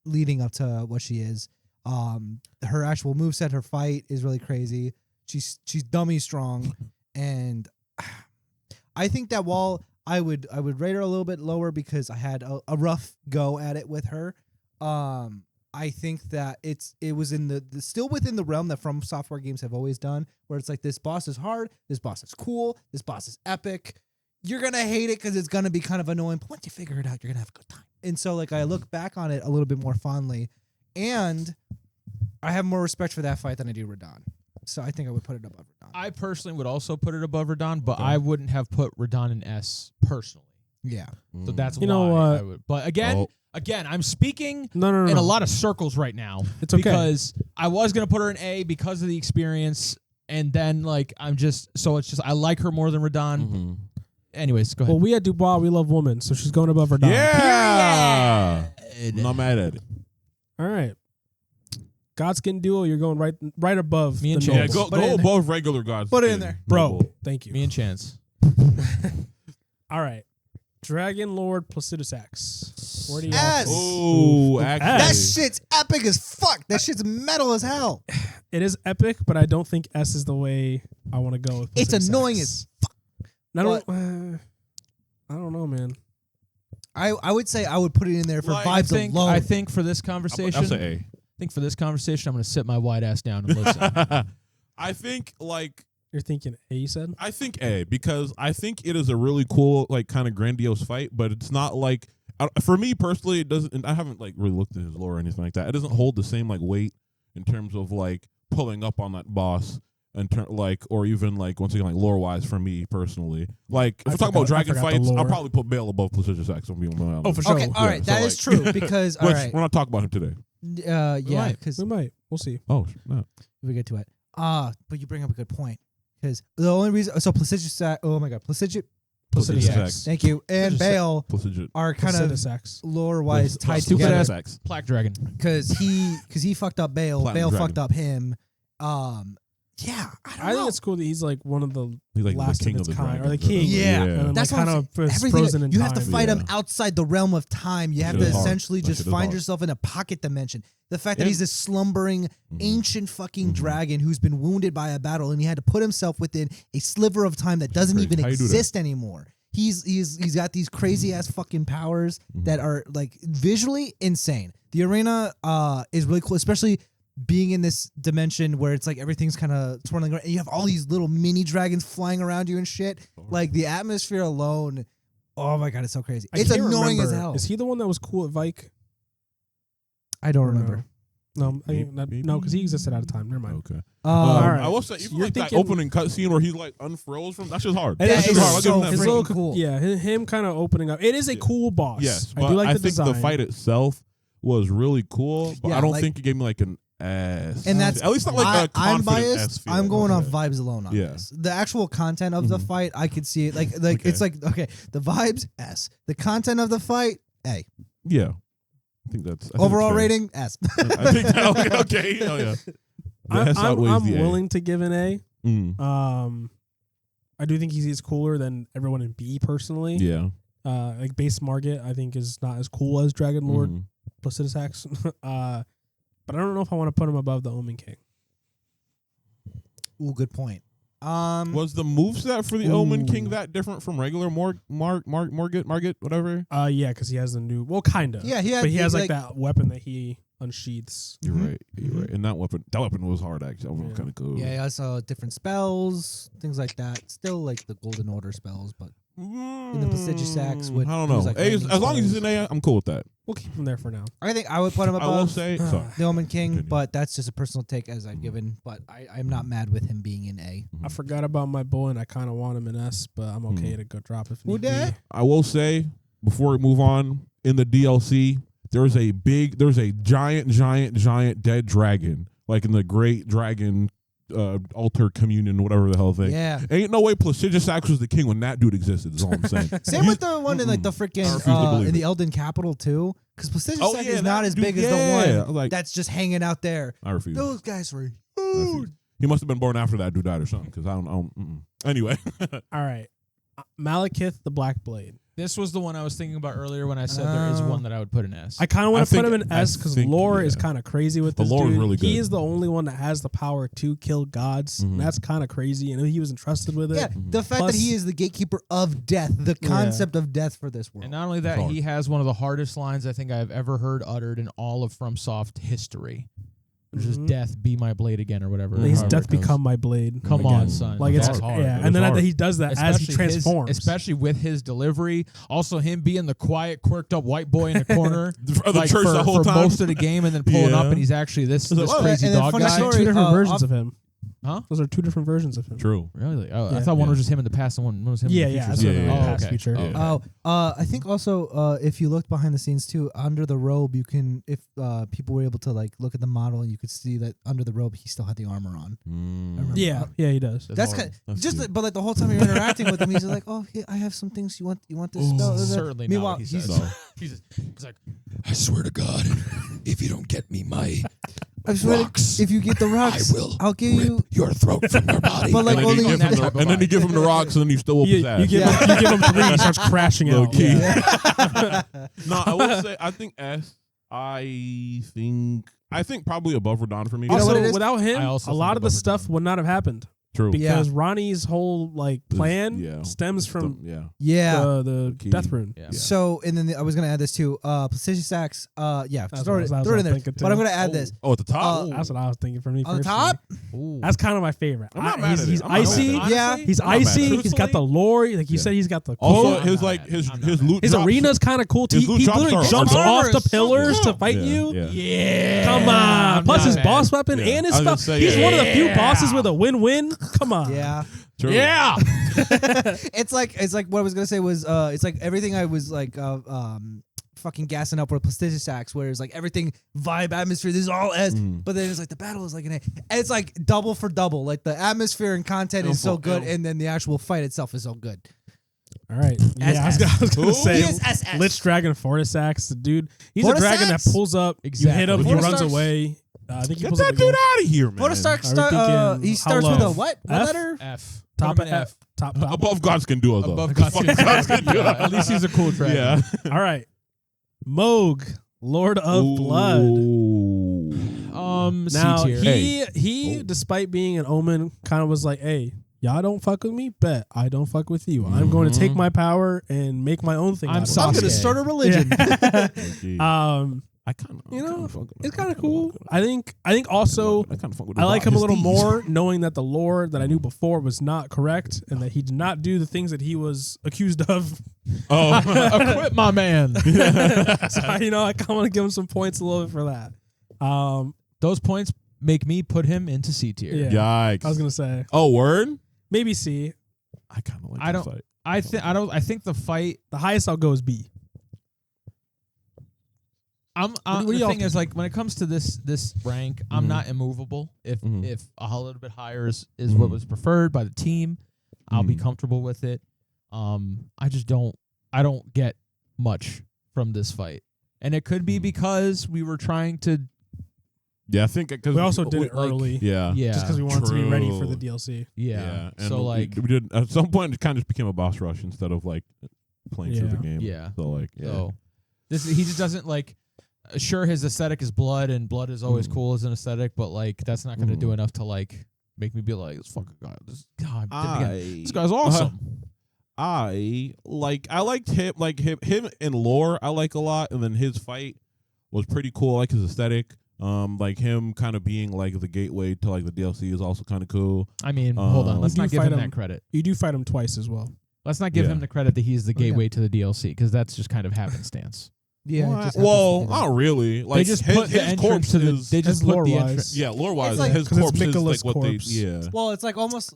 leading up to what she is. Her actual moveset, her fight is really crazy. She's dummy strong, and I think that while I would rate her a little bit lower because I had a rough go at it with her. I think that it was in the still within the realm that From Software games have always done, where it's like this boss is hard, this boss is cool, this boss is epic. You're gonna hate it because it's gonna be kind of annoying, but once you figure it out, you're gonna have a good time. And so, like, I look back on it a little bit more fondly, and I have more respect for that fight than I do Radon. So I think I would put it above Radon. I personally would also put it above Radon, but I wouldn't have put Radon in S personally. Yeah. So that's You why know I what? would. But again, I'm speaking No. in a lot of circles right now. It's okay. Because I was gonna put her in A because of the experience, and then like it's just I like her more than Radon. Mm-hmm. Anyways, go ahead. Well, we at Dubois, we love women, so she's going above her dog. Yeah. I'm not mad at it. All right. Godskin Duo, you're going right above Me and the Chance. Yeah, nobles. go above regular gods. Put it in there. Bro, thank you. Me and Chance. All right. Dragon Lord Placidus X. Where do you S. Oh, actually. That shit's epic as fuck. That shit's metal as hell. It is epic, but I don't think S is the way I want to go with It's Placidus annoying X. as I don't know, man. I would say I would put it in there for vibes alone. I think for this conversation, I'll say I'm going to sit my white ass down and listen. A. I think You're thinking A, you said? I think A because I think it is a really cool, like, kind of grandiose fight, but it's not like for me personally, it doesn't. And I haven't like really looked at his lore or anything like that. It doesn't hold the same like weight in terms of like pulling up on that boss or even like once again like lore wise for me personally. Like if I we're talking about forgot- I dragon forgot the fights, I'll lore. probably put Bayle above Prestigious Axe. Oh, for sure. Okay, all right, so that is like- true because all Which right, we're not talking about him today. yeah, because We might. We'll see. Oh no. we get to it. But you bring up a good point because the only reason Placidus, oh my god, Placidus, Placidus Axe. Axe. thank you, and Placidus- Bayle Placidus. are kind of Placidus Axe. lore wise tied Stupid together ass Axe. Plague Dragon. because he fucked up Bayle, Platinum Bayle Dragon. fucked up him. Yeah, I don't I know. think it's cool that he's like one of the He's like last the king of of its the kind, dragons. or the king. Yeah. And then That's like what I'm kind of Everything frozen in you time. have to fight him Yeah. outside the realm of time. You have Shit to is hard. essentially That just shit is find hard. yourself in a pocket dimension. The fact that Yeah. he's this slumbering ancient fucking dragon who's been wounded by a battle and he had to put himself within a sliver of time that doesn't Crazy. even How you do that? exist anymore. He's got these crazy ass fucking powers that are like visually insane. The arena is really cool, especially being in this dimension where it's like everything's kind of twirling around and you have all these little mini dragons flying around you and shit. Like the atmosphere alone, oh my god, it's so crazy. I It's can't annoying as remember. hell. Is he the one that was cool at Vike? I don't Or remember. No, Maybe. no, because he existed out of time. Never mind. Okay. all right. I will say even You're like that thinking- opening cutscene where he like unfurls from that's just hard. It That's is just hard. I'll give him so that His for little, sure. cool. Yeah, him kind of opening up. It is a cool boss. Yes, I but do like the think design. the fight itself was really cool, but Yeah, I don't like- think it gave me like an ass. And that's at least not like a I'm confident biased. ass feel. I'm going off Okay. vibes alone on Yeah. this. The actual content of the fight, I could see it. Like Okay. it's like okay, the vibes S. The content of the fight A. Yeah, I think that's Overall fair. rating S. I think that okay. Oh yeah. The S outweighs I'm the A. willing to give an A. Mm. I do think he's cooler than everyone in B personally. Yeah. Like base Margit, I think is not as cool as Dragon Lord Mhm. Placidus Axe. But I don't know if I want to put him above the Omen King. Ooh, good point. Was the moveset for the Omen Ooh. King that different from regular Margit, whatever? Yeah, because he has the new. Well, kind of. Yeah, he had- but he has he, like that weapon that he unsheaths. You're Mhm. right. You're right. And that weapon was hard actually. That was Yeah. kind of cool. Yeah, he also different spells, things like that. Still like the Golden Order spells, but in the Placidus Axe with I don't it was know. like A, as lightning long as he's in spells. A, I'm cool with that. We'll keep him there for now. I think I would put him I will above say, sorry. the Omen King, Continue. but that's just a personal take as I've given. But I'm not mad with him being in A. I forgot about my boy, and I kind of want him in S, but I'm okay to go drop if Who need be. dat? I will say before we move on, in the DLC, there's a giant dead dragon, like in the Great Dragon Altar Communion, whatever the hell thing. Yeah. Ain't no way Placidus Axe was the king when that dude existed. Is all I'm saying. Same with the one in like the I refuse to freaking believe in the it. Elden Capital too, because Placidus Oh, Axe yeah, is not that as dude, big as yeah. the one Like- that's just hanging out there. I refuse. Those guys were I refuse. He must have been born after that dude died or something. Because I don't. Anyway, All right. Malekith the Black Blade. This was the one I was thinking about earlier when I said there is Oh. one that I would put in S. I kind of I want to put think- him in I S because think, lore is yeah. kind of crazy with The this lore is dude. really He good. is the only one that has the power to kill gods. Mhm. And that's kind of crazy. And he was entrusted with it. Yeah, the fact Plus- that he is the gatekeeper of death, the Yeah. concept of death for this world. And not only that, Hard. he has one of the hardest lines I think I've ever heard uttered in all of FromSoft history. Which is Mhm. death, be my blade again, or whatever. He's however death it goes. become my blade. Come again. on, son. Like it's That's hard. yeah, That and is then hard. he does that as he Especially transforms. especially with his delivery. Also, him being the quiet, quirked up white boy in the corner, For the like church for, the whole for time. most of the game, and then pulling up, Yeah. and he's actually this like, oh, crazy and then dog funny guy. story- two different versions off- of him. Huh? Those are two different versions of him. True. Really? Oh, I Yeah. thought one was Yeah. just him in the past and one was him Yeah, in the yeah. future. That's what I Yeah, meant, yeah, past okay. future. Yeah. I think also if you look behind the scenes too, under the robe, you can if people were able to like look at the model, you could see that under the robe he still had the armor on. remember. Yeah, yeah, he does. That's hard. kind That's just good. but like the whole time you're interacting with him, he's just like, oh, here, I have some things you want this spell. Certainly not Meanwhile, what he he's says. No. he's like, I swear to God, if you don't get me my I swear, rocks, if you get the rocks, I will I'll give you. rip your throat from your body. But like and then only you if give him that the, type of and then you vibe. give him the rocks, and then you still whoop his ass. You give him 3, he starts crashing Low out. key. Yeah. No, I will say I think S. I think probably above Radon for me. You know Also, what it is? without him, I also a lot think of the above stuff Radon. would not have happened. True. because Ronnie's whole This- plan yeah. stems from Yeah. the Key. death rune. Yeah. So, and then I was gonna add this too. Precision stacks. Yeah, That's throw what it, I was throw it in there. thinking But I'm too. gonna add this. Oh, at the top. That's what I was thinking for me. On the personally. top? Ooh. That's kind of my favorite. I'm not mad he's at it. he's I'm not mad at icy. it. Yeah. He's I'm not mad at icy. it. He's got the lore. Like you Yeah. said, he's got the Also, quote. his not mad. his I'm his not loot. His drops- arena's kind of cool. His He loot drops literally are jumps armor. off the pillars to fight Yeah, you. yeah. Yeah. Come on. Plus not his mad. boss weapon Yeah. and his I was gonna spell. say, He's yeah. one of the few bosses with a win-win. Come on. Yeah. True. Yeah. It's like what I was gonna say was it's like everything I was like fucking gassing up with prestigious stacks, where it's like everything vibe atmosphere. This is all S, but then it's like the battle is like an A. And it's like double for double. Like the atmosphere and content is so good, and then the actual fight itself is so good. All right. Yeah, I was gonna say He is SS. Lich Dragon Fortisax, dude. He's a Fortisax? dragon that pulls up. Exactly. You hit him, he runs Fortisax? away. I think he Get pulls up that again. dude out of here, man. Protostark Are we thinking he how starts with low? a what? What F? letter? F. Top Put of him in F. Top. Above God's can do it though. Above Fuck God's God's can do Yeah, it. at least he's a cool dragon. Yeah. All right. Moog, Lord of Blood. Ooh. Now C tier. he Oh. despite being an omen, kind of was like, "Hey, y'all don't fuck with me. Bet I don't fuck with you. I'm going to take my power and make my own thing. I'm out of it." I'm Sasuke. gonna start a religion. Yeah. I kind of, you know, it's kind of cool. I think also I kind of fuck with I like him a little his more, knowing that the lore that I knew before was not correct and that he did not do the things that he was accused of. Oh, Acquit my man. So I kind of want to give him some points a little bit for that. Those points make me put him into C tier. Yeah. yikes! I was gonna say Oh, word. maybe C. I kind of like. I this don't- fight. I think the fight. The highest I'll go is B. I'm. What do The y'all thing is, think? like, when it comes to this rank, I'm not immovable. If Mhm. if a little bit higher is what was preferred by the team, I'll be Mhm. comfortable with it. I just don't. I don't get much from this fight, and it could be because we were trying to. Yeah, I think because We also did it early, Yeah. Yeah. just because we wanted to be ready for True. the DLC. Yeah. And So like. we did at some point it kind of just became a boss rush instead of like playing through the Yeah. game. Yeah. So like yeah. So he just doesn't like. Sure, his aesthetic is blood, and blood is always cool as an aesthetic, but like that's not going to do enough to like make me be like, this fucking guy. This guy's awesome. I liked him in lore I like a lot, and then his fight was pretty cool. I like his aesthetic. Like him kind of being like the gateway to like the DLC is also kind of cool. I mean, hold on. Let's You not do give fight him him- that credit. You do fight him twice as well. Let's not give Yeah. him the credit that he's the Oh, yeah. gateway to the DLC, because that's just kind of happenstance. Yeah. What? it just Well, happens to not really. Like They just his, put the his entrance corpse to the. is They just His put the lore-wise. entrance. yeah, lore wise, It's like- his 'Cause it's corpse is Mikola's like what corpse. they yeah. Well, it's like almost.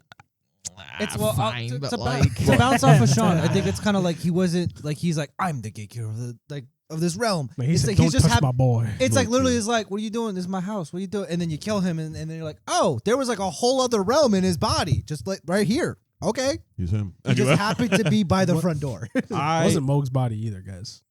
It's well fine, to, but to, like to bounce off of Sean. I think it's kind of like he wasn't like he's like I'm the gatekeeper of the of this realm. Man, he It's said, like "Don't he's just touch my boy." It's like Look, literally dude. is like, what are you doing? This is my house. What are you doing? And then you kill him, and then you're like, oh, there was like a whole other realm in his body, just like right here. Okay, He's him. he just happened to be by the What? front door. It wasn't Moog's body either, guys.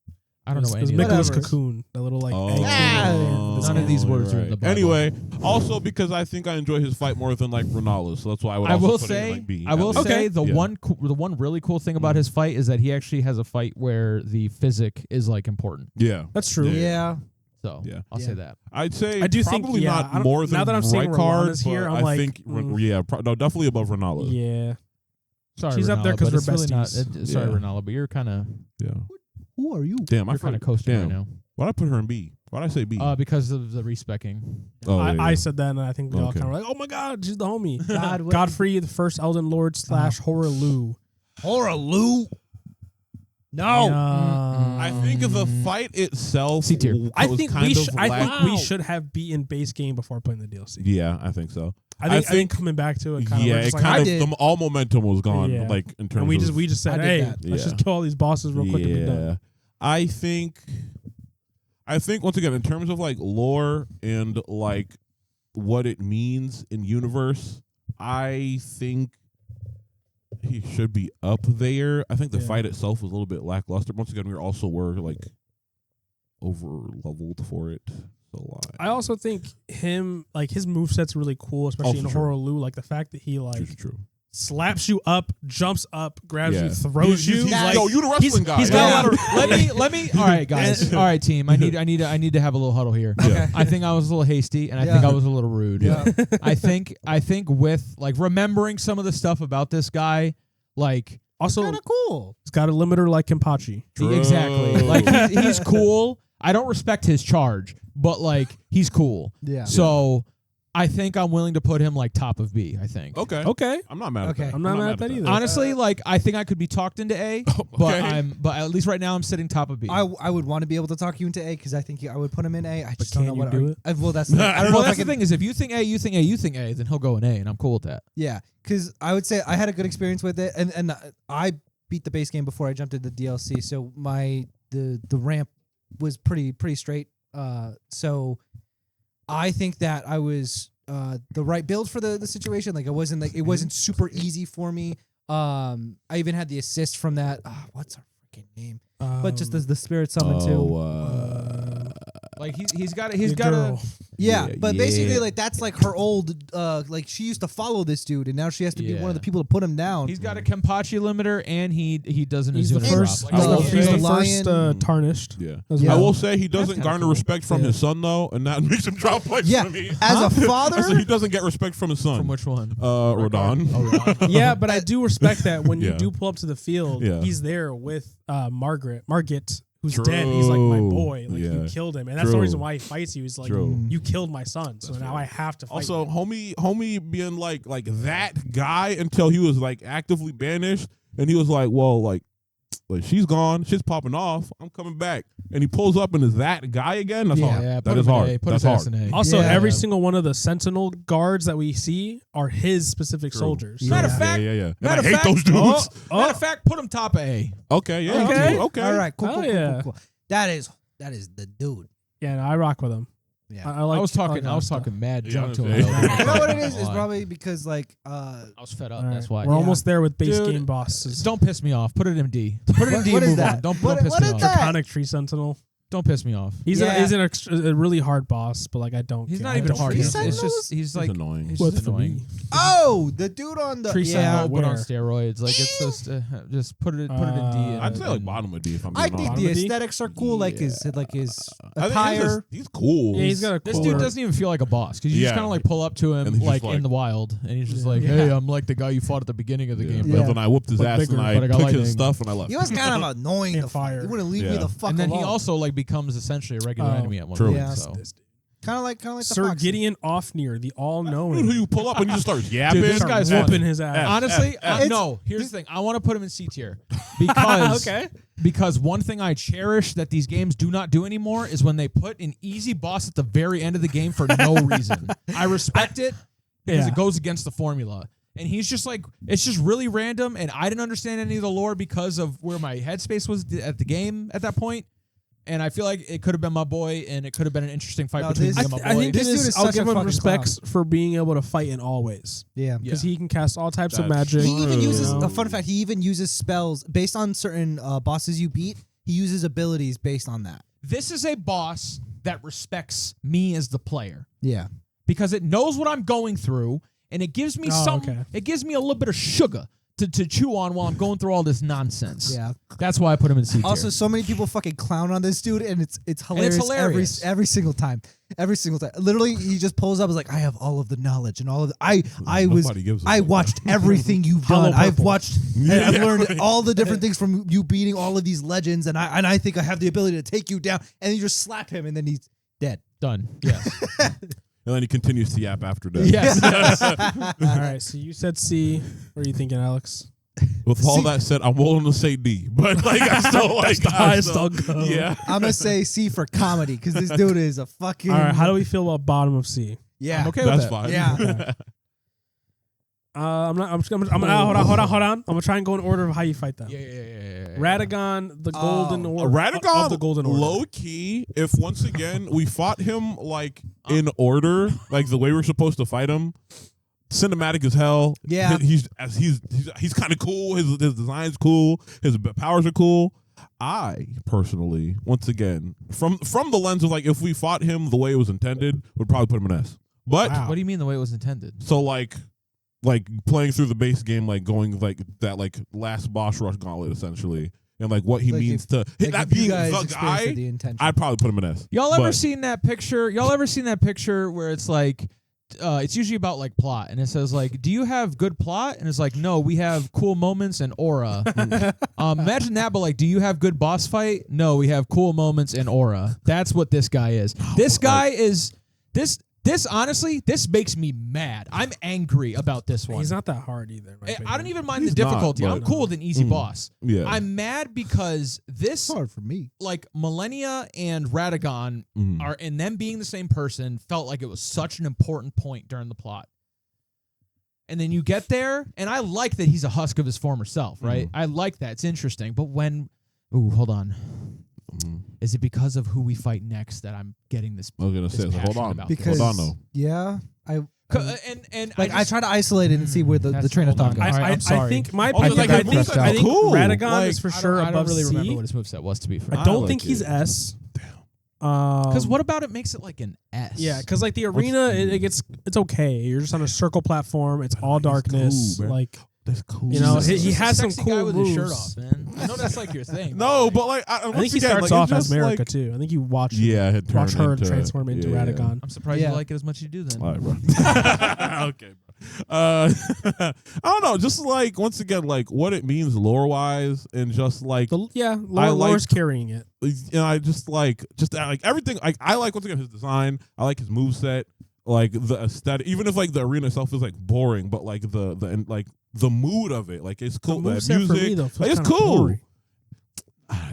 I don't know It was any of that. Mikola's Whatever. cocoon, the little like Oh, egg thing. None of these words are in the Bible. Anyway, also because I think I enjoy his fight more than like Ronaldo, so that's why I would. I also will put it in, say, like, B, I will at least. say the Yeah. one really cool thing about his fight is that he actually has a fight where the physic is like important. Yeah, That's true. Yeah, So Yeah. I'll Yeah. say that. I'd say I do think, probably yeah, I not don't- more now than that I'm saying Rijkaard, Rolana's here, but I'm I like, think no, definitely above Ronaldo. Yeah. Sorry, She's up there Ronaldo, 'cause but we're it's really not- besties. sorry, Yeah. Ronaldo, but you're kind of Yeah. who are you? Damn, I you're kind of forgot- coasting damn. right now. Why'd I put her in B? Why'd I say B? Because of the respecking. oh, yeah, I yeah. said that, and I think we all Okay. kind of were like, "Oh my God, she's the homie." God, Godfrey, the first Elden Lord / Horror Lou. Horror Lou. No, I think the fight itself. C tier. was I think kind of I think we lack- should have beaten base game before playing the DLC. Yeah, I think so. I think coming back to it, kind yeah, of, it just like, kind I of did. all momentum was gone. Yeah. Like in terms and we of just said, I did "Hey, that. let's Yeah. just kill all these bosses real quick and be done." I think once again, in terms of like lore and like what it means in universe, I think he should be up there. I think the Yeah. fight itself was a little bit lackluster. Once again, we also were like over leveled for it. So I also think him, like his moveset's really cool, especially Oh, in for sure. Horror Lou. Like the fact that he like true. slaps you up, jumps up, grabs Yeah. you, throws you. Like, yo, you the wrestling guy. he's got Yeah. a lot of. Let me. All right, guys. All right, team. I need to have a little huddle here. Okay. I think I was a little hasty, and I think I was a little rude. Yeah. I think with like remembering some of the stuff about this guy, like Also, Kind of cool. he's got a limiter like Kenpachi. True. exactly, like he's cool. I don't respect his charge, but like he's cool. Yeah. So I think I'm willing to put him like top of B. I think. Okay. Okay. I'm not mad at Okay. that. I'm not mad at that either. Honestly, like I think I could be talked into A, but at least right now I'm sitting top of B. I would want to be able to talk you into A because I think I would put him in A. I just don't know can you what. do it? Well, that's. I don't know well, if I that's the can. thing is if you think A, you think A, you think A, then he'll go in A, and I'm cool with that. Yeah, because I would say I had a good experience with it, and I beat the base game before I jumped into the DLC, so the ramp was pretty straight. So I think that I was the right build for the situation. Like it wasn't super easy for me. I even had the assist from that. What's her freaking name? But just as the spirit summon too. Like he's got the a girl. Yeah, Yeah, but yeah. basically, like that's like her old. Like she used to follow this dude, and now she has to be one of the Yeah. people to put him down. he's got a Kenpachi limiter, and he does an He's the Azuna first. drop. He's Like, the- He's the lion. first tarnished. Yeah. as Yeah. I well. will say he doesn't kinda garner cool. respect from Yeah. his son though, and that makes him drop points Yeah, for me. as a I said father. he doesn't get respect from his son. from which one? Rodon. Oh, Yeah, but I do respect that when you Yeah. do pull up to the field, Yeah. he's there with Margaret, who's dead. He's like my boy. Like you Yeah. killed him, and that's the True. reason why he fights you. He's like True. you killed my son, so now I have to fight. Also, you. homie being like that guy until he was like actively banished, and he was like, well, like she's gone, shit's popping off, I'm coming back, and he pulls up and is that guy again. That's hard. yeah, put That him is in hard. A, put That's his ass hard. in A. Also, Yeah. every single one of the Sentinel guards that we see are his specific True. soldiers. Matter of So- fact- yeah. And matter I of hate fact- those dudes. Matter of fact, put him top of A. Okay, yeah, Okay. okay. All right, cool, Hell cool, cool, yeah. cool, cool. That is the dude. yeah, no, I rock with him. Yeah. I like. I was talking Asta. mad Yeah, junk to yeah. him. You know what it is? It's probably because like I was fed up. All right. That's why. We're almost there with base Dude, game bosses. Don't piss me off. Put it in D. Put it in D. What and is move on. that? Don't What piss is me off. that? Draconic Tree Sentinel. Don't piss me off. He's Yeah. a really hard boss, but like I don't. He's care. not I even don't hard. care. It's Sentinels? just he's like annoying. He's What just for annoying. me? Oh, the dude on the Tree Yeah, Sentinel. but on Where? steroids. Like it's just put it in D. and- I'd say like and- bottom of D if I'm I being think honest. the Comedy? aesthetics are cool, like his I think attire. he's cool. Yeah, he's got a This cooler. dude doesn't even feel like a boss because you just Yeah. kind of like pull up to him And he's like just in like- the wild, and he's just like, Yeah. "Hey, I'm like the guy you fought at the beginning of the game." But Yeah. then I whooped his But ass bigger, and I but I got took lightning. his stuff and I left. He was kind of annoying. Can't The fire. He wouldn't leave me Yeah. the fuck And then alone. he also like becomes essentially a regular Oh. enemy at one True. point. Yeah. So. kind of like the Sir Fox. Gideon Offnear, the Who all-knowing. you pull up and you just start yapping? Dude, this guy's whooping funny. his ass. Honestly, It's- no. Here's the thing. I want to put him in C tier because Okay. because one thing I cherish that these games do not do anymore is when they put an easy boss at the very end of the game for no reason. I respect it because Yeah. it goes against the formula. And he's just like, it's just really random, and I didn't understand any of the lore because of where my headspace was at the game at that point. And I feel like it could have been my boy, and it could have been an interesting fight No, between this- me and my boy. I think This this dude is. is I'll such a give him fucking respects for being able to fight in all ways Yeah. Yeah. because he can cast all types of That's magic. He even True. uses you know? a fun fact. He even uses spells based on certain bosses you beat. He uses abilities based on that. This is a boss that respects me as the player Yeah. because it knows what I'm going through, and it gives me Oh, something. okay. It gives me a little bit of sugar to chew on while I'm going through all this nonsense. Yeah. That's why I put him in C tier. Also, so many people fucking clown on this dude, and it's hilarious, hilarious. every single time. Every single time. Literally, he just pulls up. Is like, I have all of the knowledge and all of the. I Nobody gives a fuck. watched everything you've Hollow done. I've purple. watched. And I've learned all the different things from you beating all of these legends, and I think I have the ability to take you down. And you just slap him, and then he's dead. Done. Yes. And then he continues to yap after that. yes. All right, so you said C. What are you thinking, Alex? With all that said, I'm willing to say D, but like I still like the I highest still- I'll go. Yeah. I'm gonna say C for comedy because this dude is a fucking. All right, how do we feel about bottom of C? Yeah. I'm okay That's with that. fine. Yeah. I'm not. I'm hold on. I'm gonna try and go in order of how you fight them. Yeah. Radagon, the golden order. Radagon, of the golden order. low key. If once again we fought him like in order, like the way we're supposed to fight him, cinematic as hell. Yeah. he's kind of cool. His design's cool. His powers are cool. I personally, once again, from the lens of like if we fought him the way it was intended, would probably put him in S. But Wow. What do you mean the way it was intended? so like like playing through the base game, like going like that like last boss rush gauntlet essentially, and like what he Like means if- to like that if you being guys the experienced guy. the intention. I'd probably put him in S. Y'all ever But- seen that picture? Y'all ever seen that picture where it's like, it's usually about like plot, and it says like, "Do you have good plot?" And it's like, "No, we have cool moments and aura." Imagine that, but like, "Do you have good boss fight?" No, we have cool moments and aura. That's what this guy is. This guy is this. This honestly, this makes me mad. I'm angry about this one. He's not that hard either. in my I don't opinion. even mind He's the not, difficulty. but- I'm cool with an easy boss. Yeah. I'm mad because this It's hard for me. like Millennia and Radagon Mhm. are, and them being the same person, felt like it was such an important point during the plot. And then you get there, and I like that he's a husk of his former self, right? I like that. It's interesting. But when, hold on. Is it because of who we fight next that I'm getting this? I was gonna this say, hold passionate on, about Because this? hold on though. yeah, And like I try to isolate it and see where the That's- train of hold on. thought goes. All right, I'm sorry. I think my Also, opinion, like, I his think, moveset I think cool. Radagon Like, is for I sure don't above really C. remember what his moveset was, to be fair. I don't like think he's it. S. Because what about it makes it like an S? Yeah, because like the arena, it's okay. You're just on a circle platform. It's all darkness. cool, bro. like That's cool. You know, He's he just a has some sexy guy cool with his shirt moves. off, man. I know that's like your thing. No, but like I think he starts off as America too. I think you watch watch her transform into Radagon. I'm surprised Yeah. you like it as much as you do then. All right, bro. Okay, bro. I don't know. Just like once again, like what it means lore wise, and just like Lore's carrying it. I just like everything. Like I like once again his design. I like his moveset. Like the aesthetic, even if like the arena itself is like boring, but like the mood of it, like it's cool. The That moveset for music, me, though, feels like, it's kinda cool. boring.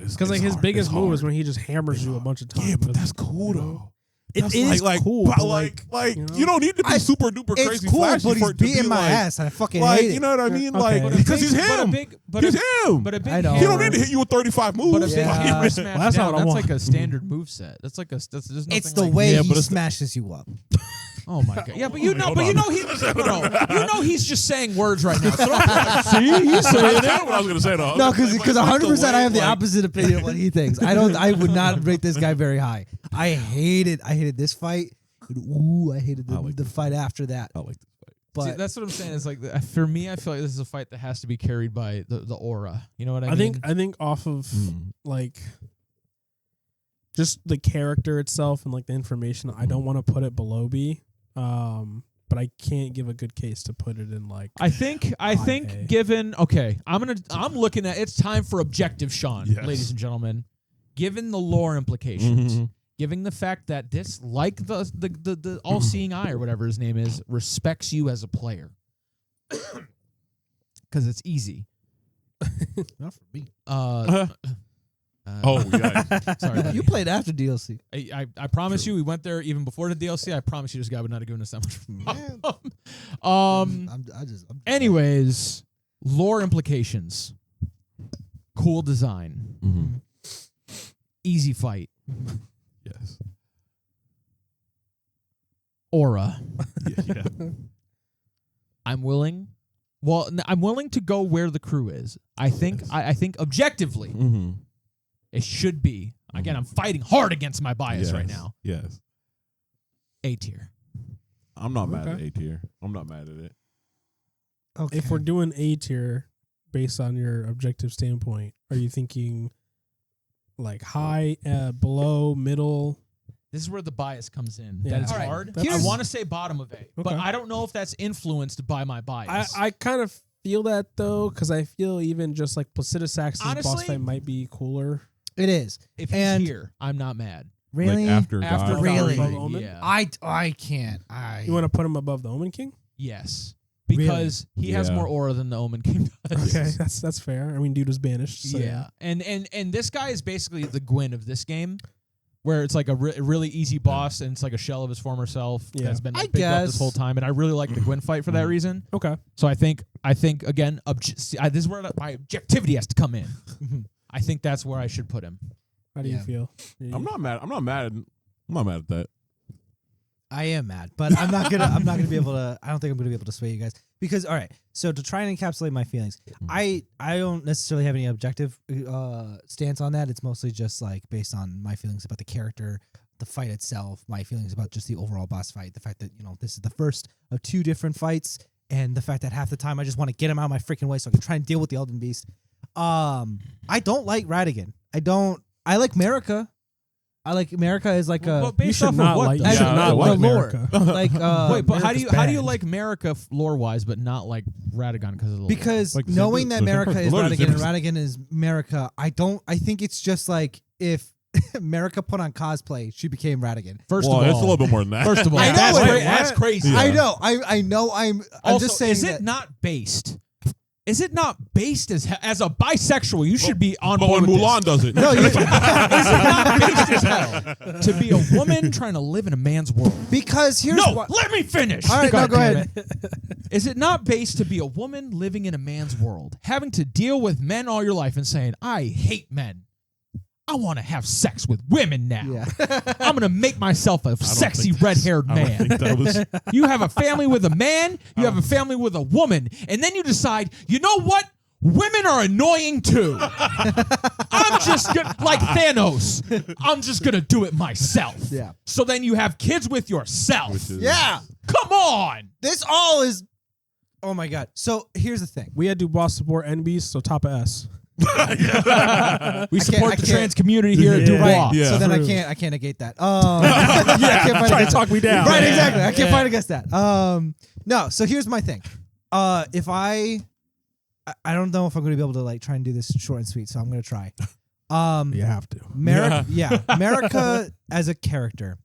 Because like his biggest move is when he just hammers you a bunch of times. Yeah, but that's cool though. It That's is cool, but but like you know? you don't need to be I- super duper It's crazy cool, flashy but for he's it to be beating my like, ass. I fucking like hate you it. know what I mean? Okay. Like But a because he's him. He's him. But a big I know. He don't hammer- need to hit you with 35 moves. But a big Yeah. hammer smash Well, that's not down, what I that's want. like a standard move set. That's like there's nothing It's the like way Yeah, he but it's- smashes you up. Oh my god! Yeah, but you know, Hold on. he's just saying words right now. So See, he's saying that. What I was gonna say though. No, because But it's like the 100% I way, have the like- opposite opinion of what he thinks. I would not rate this guy very high. I hated this fight. Ooh, I hated the fight after that. I like this fight. But see, that's what I'm saying. It's like for me, I feel like this is a fight that has to be carried by the aura. You know what I mean? I think off of like just the character itself and like the information, I don't want to put it below B. But I can't give a good case to put it in like I think A. given I'm looking at it's time for objective Sean, Yes. ladies and gentlemen. Given the lore implications, Mhm. given the fact that this, like the all-seeing eye or whatever his name is, respects you as a player. Because it's easy. not for me. Oh yeah. Sorry, buddy. You played after DLC. I promise you, we went there even before the DLC. I promise you, this guy would not have given us that much. Man. I'm Anyways, lore implications. Cool design. Mhm. Easy fight. Yes. Aura. Yeah. I'm willing to go where the crew is. I think objectively Mm-hmm. it should be. Again, I'm fighting hard against my bias right now. Yes. A tier. I'm not mad at Okay. A tier. I'm not mad at it. okay. if we're doing A tier based on your objective standpoint, are you thinking like high, below, middle? This is where the bias comes in. Yeah. That is All right. hard. That's- I want to say bottom of A, but Okay. I don't know if that's influenced by my bias. I kind of feel that though, because I feel even just like Placiduous Sax's boss Honestly- fight might be cooler. it is. if he's and- here, I'm not mad. Really? Like after God. Really? Above Omen? Yeah. I can't. You want to put him above the Omen King? Yes. Because he has Yeah. more aura than the Omen King does. Okay, that's fair. I mean, dude was banished. So Yeah. And this guy is basically the Gwyn of this game, where it's like a really easy boss and it's like a shell of his former self Yeah. that's been I like, bigged up this guess. whole time. And I really like the Gwyn fight for that reason. Okay. So I think again, this is where my objectivity has to come in. I think that's where I should put him. How do you Yeah. feel? I'm not mad. I'm not mad at that. I am mad, but I'm not gonna be able to. I don't think I'm gonna be able to sway you guys because all right. So to try and encapsulate my feelings, I don't necessarily have any objective stance on that. It's mostly just like based on my feelings about the character, the fight itself, my feelings about just the overall boss fight, the fact that this is the first of two different fights, and the fact that half the time I just want to get him out of my freaking way so I can try and deal with the Elden Beast. I don't like Radigan. I like America. I like America as like Well, a but based off of what? You though? should not the like lore. America. Like Wait, but how do America's you bad. like America lore wise, but not like Radagon because of the lore? because Like the knowing same- that the same America person. is The Lord is Radigan and different. Radigan is America, I think it's just like if America put on cosplay, she became Radigan. First Well, of all, it's a little bit more than that. First of all, I know that's, it. that's crazy. Yeah. I know. I know. I'm Also, just saying. is it that, not based? Is it not based as a bisexual? You should be on But board when with Mulan this. does it, No, you, Is it not based as hell to be a woman trying to live in a man's world? because here's No, why. let me finish. All right, God no, go damn ahead. it. Is it not based to be a woman living in a man's world, having to deal with men all your life and saying, I hate men. I want to have sex with women now. Yeah. I'm going to make myself a sexy think red-haired I don't man. think that was. You have a family with a man, you have a family with a woman, and then you decide, you know what? Women are annoying too. I'm just gonna, like Thanos, I'm just going to do it myself. Yeah. So then you have kids with yourself. Which is- Yeah. Come on. This all is. Oh my god. So here's the thing. We had Dubois support NBs, so top of S. We I support can't- the trans community here at Yeah. Dubois. Right. Yeah. So then True. I can't negate that. I can't fight Try to against talk me down. Right. Exactly. I can't fight against that. No. So here's my thing. If I don't know if I'm going to be able to like try and do this short and sweet, so I'm going to try. You have to. America as a character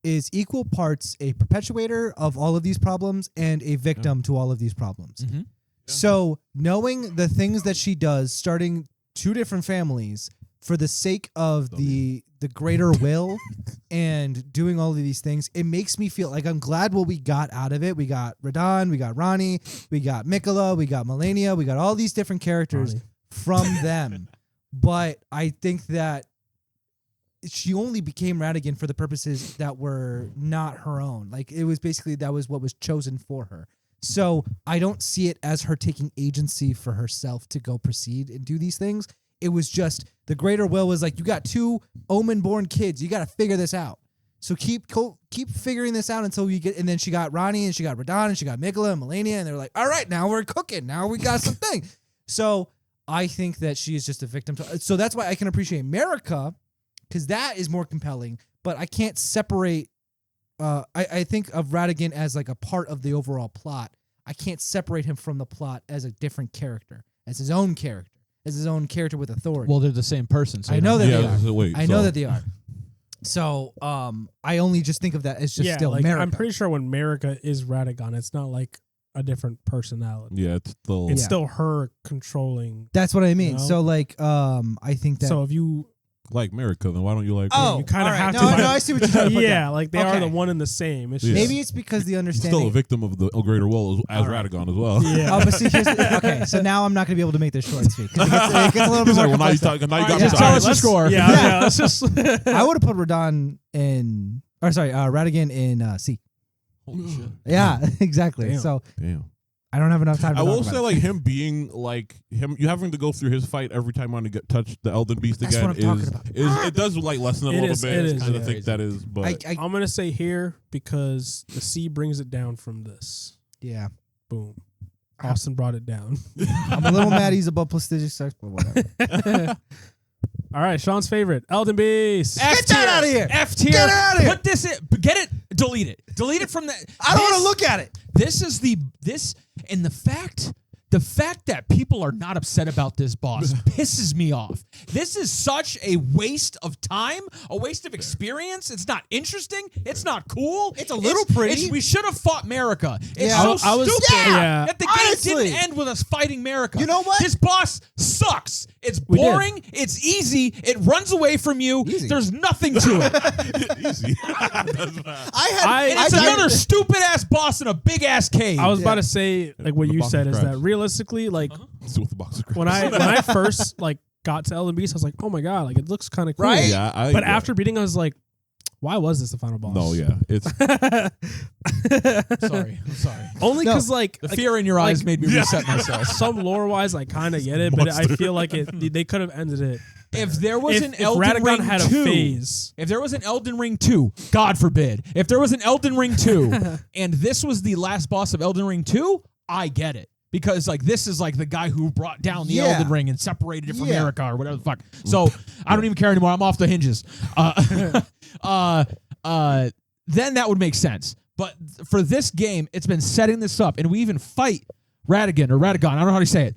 is equal parts a perpetuator of all of these problems and a victim to all of these problems. Mhm. So knowing the things that she does, starting two different families for the sake of the greater will and doing all of these things, it makes me feel like I'm glad what we got out of it. We got Radon, we got Ronnie, we got Mikola, we got Melania, we got all these different characters Ronnie. from them. But I think that she only became Radigan for the purposes that were not her own. Like it was basically that was what was chosen for her. So I don't see it as her taking agency for herself to go proceed and do these things. It was just the greater will was like, you got two Omen-born kids. You got to figure this out. So keep figuring this out until we get. And then she got Ronnie and she got Radon and she got Mikola and Melania, and they're like, all right, now we're cooking. Now we got something. So I think that she is just a victim. So that's why I can appreciate America, because that is more compelling. But I can't separate. I think of Radigan as like a part of the overall plot. I can't separate him from the plot as a different character, as his own character, with authority. Well, they're the same person. So I you know don't- that they Yeah. are. So wait. I know that they are. So I only just think of that as just still like, America. I'm pretty sure when America is Radagon, it's not like a different personality. Yeah, it's still. It's Yeah. still her controlling. That's what I mean. know? So like I think that. So if you, like America, then why don't you like? oh, you kinda all right. have no, to no, find- I see what you're trying to put yeah, down. like they are Okay. the one and the same. It's Yeah. just, Maybe it's because the Still a understanding. victim of the greater will as All right. Radagon as well. yeah. Oh, but see, okay. So now I'm not going to be able to make this short and sweet. 'Cause it gets a little bit He's more like, well, now you complex. talk, now you All got right, me yeah. Tell talking. us your score. Yeah, Yeah. yeah. Let's just. I would have put Radon in, or sorry, Radigan in C. Holy shit. Yeah, exactly. Damn. So Damn. I don't have enough time to I talk will about say, it. like him being like him, you having to go through his fight every time on to get touch the Elden Beast That's again what I'm talking about. is it does like lessen it a It little is, bit. it is, I yeah. think that is, but I'm gonna say here because the C brings it down from this. Yeah. Boom. Austin brought it down. I'm a little mad he's above prestigious sex, but whatever. All right, Sean's favorite, Elden Beast. F Get that tier. outta here. F tier. Get it outta here. Put this in. Get it. Delete it. Delete it from the. I don't want to look at it. This is and the fact that people are not upset about this boss pisses me off. This is such a waste of time, a waste of experience. It's not interesting. It's not cool. It's a little pretty. We should have fought America. It's Yeah. so I was- stupid yeah. that the game Honestly. didn't end with us fighting America. You know what? This boss sucks. It's We did. boring. It's easy. It runs away from you. Easy. There's nothing to it. easy. And it's I- another stupid ass boss in a big ass cave. I was about to say like what The you box said of is crabs. that realistically, like With the box of crabs. when I first like got to Elden Beast, I was like, oh my god, like it looks kind of cool. Right? yeah, But yeah. after beating, I was like, why was this the final boss? no, yeah, it's sorry. I'm sorry. Only No. because like The fear in your eyes made me reset myself. some lore wise, I kind of get it, but I feel like they could have ended it If there was an if Elden Radagon Ring had 2, a phase, if there was an Elden Ring 2, God forbid, if there was an Elden Ring 2 and this was the last boss of Elden Ring 2, I get it. Because like this is like the guy who brought down the Elden Ring and separated it from America or whatever the fuck. So I don't even care anymore. I'm off the hinges. Then that would make sense. But for this game, it's been setting this up, and we even fight Radagon. I don't know how to say it.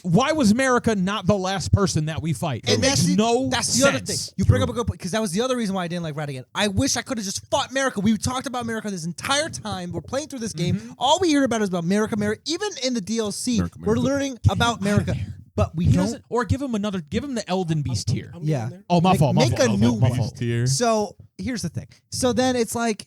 Why was America not the last person that we fight? And That's the other thing. You bring up a good point, because that was the other reason why I didn't like Radagon. I wish I could have just fought America. We talked about America this entire time. We're playing through this game. All we hear about is about America. Even in the DLC, we're learning about America. But we don't. Or give him the Elden Beast tier. Yeah. Oh, my fault. Make a new My one. fault. Tier. So here's the thing. So then it's like,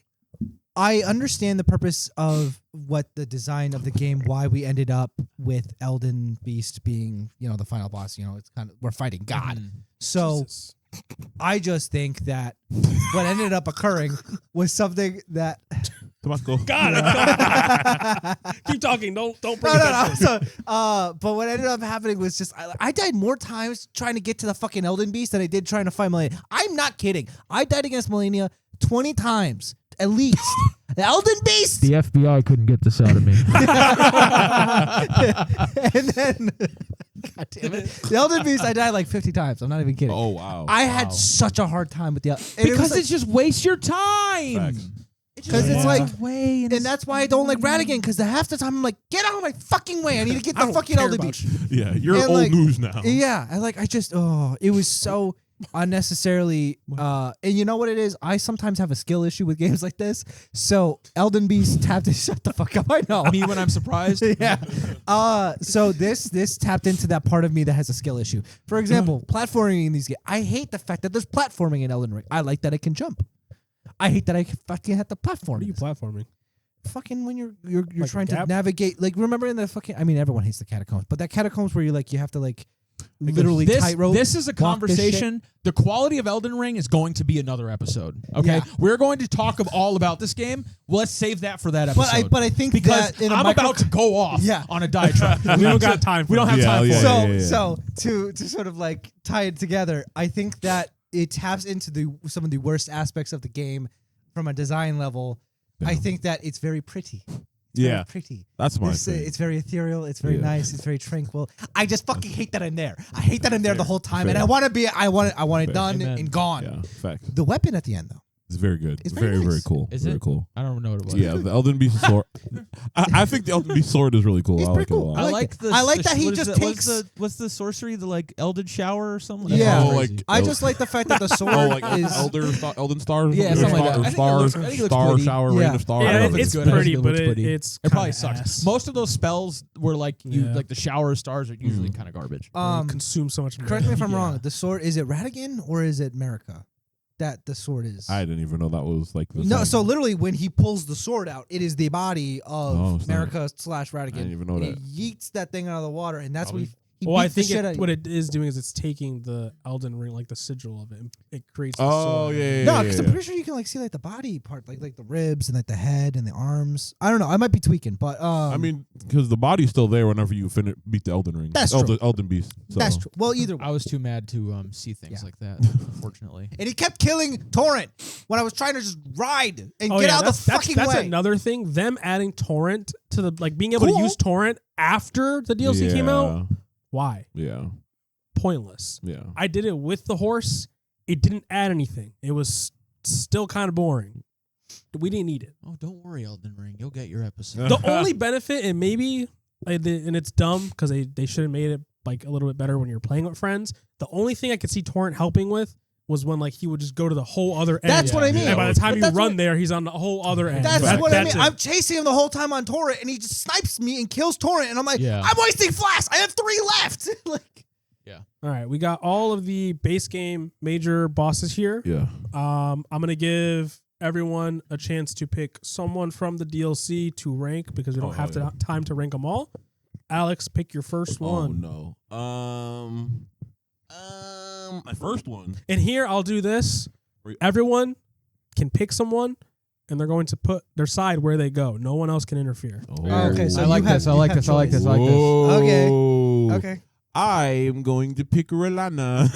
I understand the purpose of what the design of the game, why we ended up with Elden Beast being, the final boss. It's kind of, we're fighting God. So Jesus. I just think that what ended up occurring was something that. God, keep talking. Don't bring it back. So, but what ended up happening was just I died more times trying to get to the fucking Elden Beast than I did trying to fight Melania. I'm not kidding. I died against Melania 20 times at least. The Elden Beast. The FBI couldn't get this out of me. And then, God damn it, the Elden Beast I died like 50 times. I'm not even kidding. Oh wow. I had such a hard time with the Because it's just waste your time. Facts. Because it's like, way and that's why I don't like Radagon, because half the time I'm like, get out of my fucking way. I need to get I the don't fucking care Elden about Beast. Yeah, you're And, old like, news now. Yeah, it was so unnecessarily, and you know what it is? I sometimes have a skill issue with games like this. So Elden Beast tapped into, shut the fuck up, I know. Me when I'm surprised. Yeah. So this tapped into that part of me that has a skill issue. For example, platforming in these games. I hate the fact that there's platforming in Elden Ring. I like that I can jump. I hate that I fucking have to platform. What are you platforming? Fucking when you're Like trying to gap? navigate, like, remember in the fucking, I mean, everyone hates the catacombs, but that catacombs where you have to literally tightrope. This is a walk this shit. conversation. The quality of Elden Ring is going to be another episode. Okay, Yeah. we're going to talk all about this game. Well, let's save that for that episode. But I think because that in I'm about to go off on a diatribe. We don't got time for We don't have that. time for it. So to sort of like tie it together, I think that it taps into some of the worst aspects of the game from a design level. I think that it's very pretty. It's very pretty. That's my thing. It's very ethereal. It's very Yeah. nice. It's very tranquil. I just fucking hate that I'm there. I hate that I'm there the whole time, Fair. and I want it done Amen. and gone. Yeah, facts. The weapon at the end, though. It's very good. It's It's very very, nice. very cool. Is very it? cool. I don't know what it was. Yeah, the Elden Beast sword. I think the Elden Beast sword is really cool. It's I pretty like it a cool. lot. I like it. I like that he what is just the- takes- What's the sorcery? The like Elden shower or something? Yeah. That's Oh, crazy. like I just like the fact that the sword like is. Elden stars. Yeah, something like that. I think it looks Star pretty. shower, Yeah. rain of stars. I don't know Yeah, if it's it's good. I pretty, think it but looks pretty. it's It probably kinda sucks. ass. Most of those spells were like Yeah. like the shower stars are usually kind of garbage. Consume so much. Correct me if I'm Yeah. wrong. The sword, is it Radagon or is it America? That the sword is. I didn't even know that was like the No, same. so literally when he pulls the sword out, it is the body Oh, of it's not- America / Radagon. I didn't even know and that. He yeets that thing out of the water, and that's what he Well, I beats the think shit out of what it is doing is it's taking the Elden Ring, like the sigil of it, and it creates. The Oh sword. yeah. No, because I'm pretty sure you can like see like the body part, like the ribs and like the head and the arms. I don't know. I might be tweaking, but I mean, because the body's still there whenever you beat the Elden Ring. That's true. Elden Beast. So. that's true. Well, either way. I was too mad to see things Yeah. like that. Unfortunately. And he kept killing Torrent when I was trying to just ride and Oh, get yeah, out the that's fucking that's way. another thing. Them adding torrent to the being able to Cool. use torrent after the DLC came out. Why? Yeah. Pointless. Yeah. I did it with the horse. It didn't add anything. It was still kind of boring. We didn't need it. Oh, don't worry, Elden Ring. You'll get your episode. The only benefit, and maybe, and it's dumb because they should have made it like a little bit better when you're playing with friends. The only thing I could see torrent helping with was when like he would just go to the whole other end. That's what I mean. And by the time But you that's run what- there, he's on the whole other end. That's But what I mean. it. I'm chasing him the whole time on Torrent, and he just snipes me and kills Torrent, and I'm like, Yeah. I'm wasting flasks. I have 3 left. Like, All right, we got all of the base game major bosses here. Yeah. I'm gonna give everyone a chance to pick someone from the DLC to rank because we don't have time to rank them all. Alex, pick your first one. Oh no. My first one. And here I'll do this. Everyone can pick someone, and they're going to put their side where they go. No one else can interfere. Oh, okay, so I like you have- this. I like you have this. I like this. I choice. like this. Okay. Whoa. okay. I am going to pick Relana.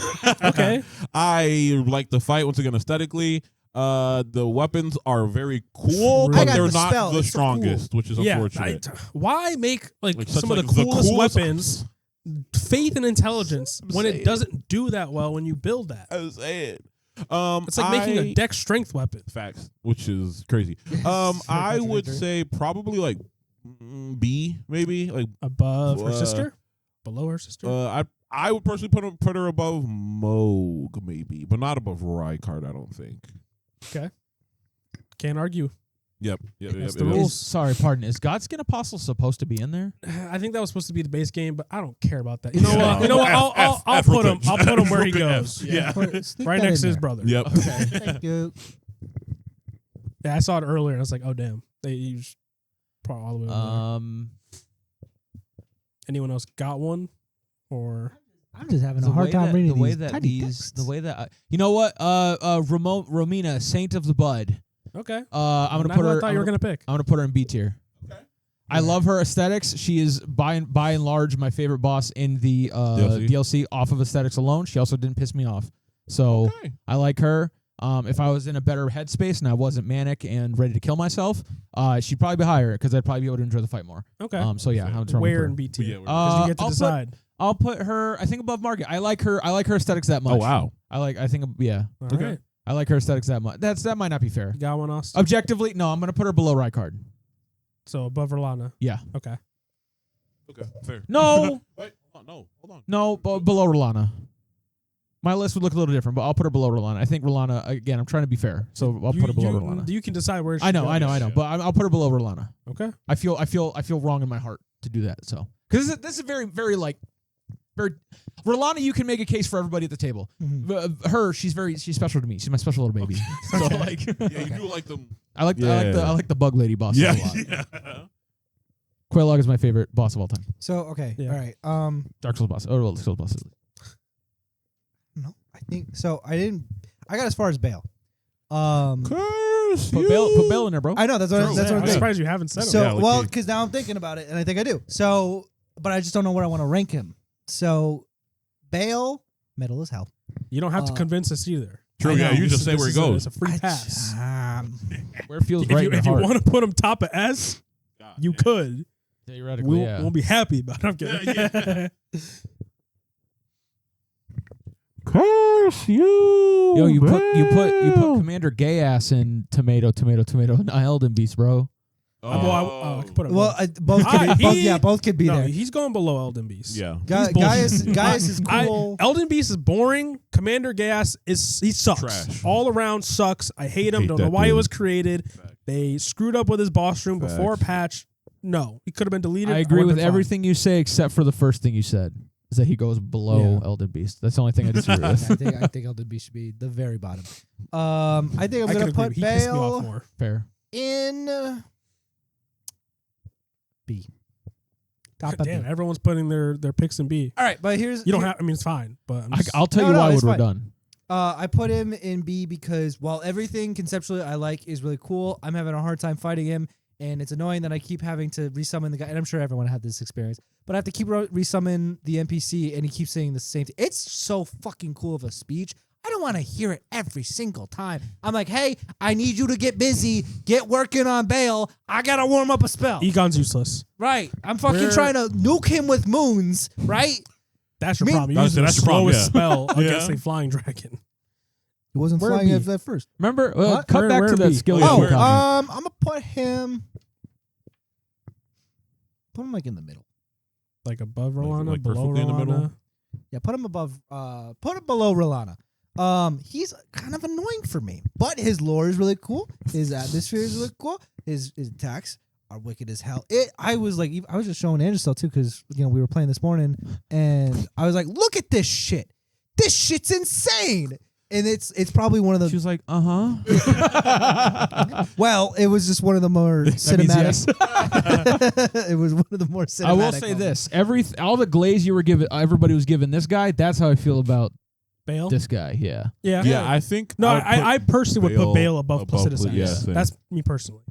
Okay. I like the fight once again aesthetically. The weapons are very cool, I but got they're the not spell. the It's so strongest, which is Yeah. unfortunate. Why make like Like, such, some like, of the coolest coolest- weapons faith and intelligence when it doesn't do that well when you build that? I was saying. It's like making a dex strength weapon. facts, which is crazy. I would say probably like B, maybe like Above her Uh, sister? Below her sister? I would personally put her above Moog, maybe, but not above Rykard, I don't think. Okay. Can't argue. Yep. That's the rules. Sorry, pardon. Is Godskin Apostle supposed to be in there? I think that was supposed to be the base game, but I don't care about that. You Yeah. know what? You know what? I'll F put him. real I'll quick. put him where he Real quick goes. F. Yeah. Sneak Right that next in to his there. brother. Yep. Thank you. Yeah, I saw it earlier and I was like, oh damn. They used probably all the way over there. Anyone else got one? Or I'm just having The a hard way time that- reading the way these that tiny these, texts. the way that you know what? Romina, Saint of the Bud. okay. I'm Not gonna who put her. I thought I'm you were gonna- gonna pick. I'm gonna put her in B tier. I love her aesthetics. She is by and large my favorite boss in the DLC off of aesthetics alone. She also didn't piss me off, so Okay. I like her. If I was in a better headspace and I wasn't manic and ready to kill myself, she'd probably be higher because I'd probably be able to enjoy the fight more. Okay. So yeah, I'm trying Where to in BT? Yeah, Because you get to decide. I'll put her. I think above Market. I like her aesthetics that much. Oh wow. I think yeah. All Okay. right. I like her aesthetics that much. That might not be fair. You got one, Austin? Objectively, no. I'm gonna put her below Rykard. So above Rolana. Yeah. Okay. Okay. Fair. No, Wait. Hold on. no, below Rolana. My list would look a little different, but I'll put her below Rolana. I think Rolana, again, I'm trying to be fair, so I'll put her below Rolana. You can decide where. I know, but I'll put her below Rolana. Okay. I feel wrong in my heart to do that. So because this is very very Rolana, you can make a case for everybody at the table. Her, she's special to me. She's my special little baby. So like, Yeah, you do like them. I like the bug lady boss a lot. Yeah. Quaylog is my favorite boss of all time. So okay, Yeah. all right. Dark Souls boss. Oh, well, Souls boss. No, I think so. I got as far as Bayle. Curse Put Bayle in there, bro. I know that's what True. that's what I'm I'm saying. surprised you haven't said So it. Yeah, well, like because now I'm thinking about it, and I think I do. So, but I just don't know where I want to rank him. So, Bayle, metal as hell. You don't have to convince us either. True. I Yeah, know. you just say where he goes. It's a free pass. Where it feels If right you, in your if you heart. want to put him top of S, you could. Theoretically, We yeah. won't be happy about it. I'm kidding. Curse you. Yo, you put Commander Gay Ass in tomato and Elden Beast, bro. I could put him Well, above. both could be No, there. he's going below Elden Beast. Yeah. He's Gaius is cool. Elden Beast is boring. Commander Gas he sucks. Trash. All around sucks. I hate him. Hate Don't know that why he dude. was created. They screwed up with his boss room before a patch. No, he could have been deleted. I agree would've with been fine. everything you say except for the first thing you said. Is that he goes below Yeah. Elden Beast. That's the only thing I disagree with. I think Elden Beast should be the very bottom. I think I'm I gonna could put agree. He pissed me off Bayle more. Fair. in B. Top of Damn, B. everyone's putting their picks in B. All right, but here's You don't have. I mean, it's fine, but I'm just, I'll tell No, you no, why when it's we're fine. done. I put him in B because while everything conceptually I like is really cool, I'm having a hard time fighting him, and it's annoying that I keep having to resummon the guy. And I'm sure everyone had this experience, but I have to keep resummon the NPC, and he keeps saying the same thing. It's so fucking cool of a speech. I don't want to hear it every single time. I'm like, hey, I need you to get busy, get working on Bayle. I gotta warm up a spell. Egon's useless. Right. I'm fucking We're- trying to nuke him with moons. Right. That's your Me- problem. You That's- used the that's your problem, slowest yeah. spell against Yeah. a flying dragon. He wasn't Where flying B? at first. Remember, What? cut back Where to that be? skill. Oh, issue where- comment. I'm gonna put him like in the middle. Like above Rolana, like below perfectly in the middle? Rolana. Yeah, put him above. Put him below Rolana. He's kind of annoying for me, but his lore is really cool. His atmosphere is really cool. His attacks are wicked as hell. I was just showing Andersel too because we were playing this morning, and I was like, look at this shit. This shit's insane. And it's probably one of She the was like, well, it was just one of the more means cinematic. It was one of the more cinematic. I will say moments. this: all the glaze you were given, everybody was giving this guy. That's how I feel about Bayle. this guy. Yeah. Yeah. Yeah, I think. No, would put I personally would put Bayle above above Placidus. yeah, same. That's me personally.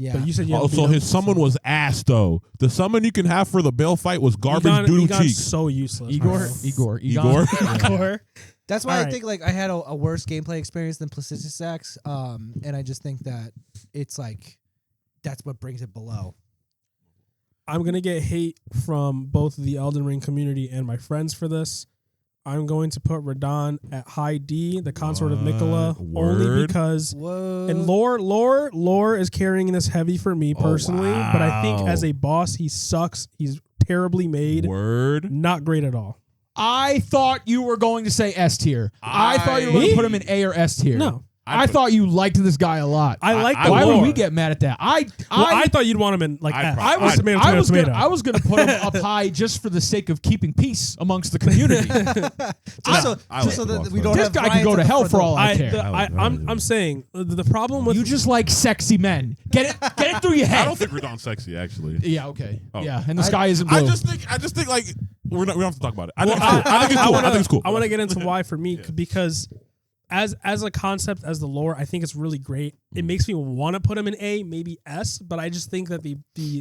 Yeah. But you said you had to Also, beat his him, summon so- was ass though. The summon you can have for the Bayle fight was garbage Egon- doodle Egon's cheeks. so useless. Igor. bro. Igor. Igor. That's why I Alright. think like I had a worse gameplay experience than Placistisax, and I just think that it's like that's what brings it below. I'm gonna get hate from both the Elden Ring community and my friends for this. I'm going to put Radon at high D, the consort of Mikola, only Word? because Whoa. and lore is carrying this heavy for me personally. But I think wow. as a boss, he sucks. He's terribly made, Word. not great at all. I thought you were going to say S tier. I thought you were going to put him in A or S tier. No, I thought you liked this guy a lot. I like the Why lore. would we get mad at that? I thought you'd want him in like F. I Or was- tomato, I tomato, was tomato. gonna put him up high just for the sake of keeping peace amongst the community. Just so that we don't This have guy could riots go at to the hell front for door. all I care. I'm saying the problem with You just like sexy men. Get it through your I head. don't think Radon's sexy actually. Yeah. Okay. Oh. Yeah. And the sky isn't blue. I just think like we don't have to talk about it. I think it's I cool. wanna- I think it's cool. I want to get into why for me because as a concept, as the lore, I think it's really great. It makes me want to put him in A, maybe S, but I just think that the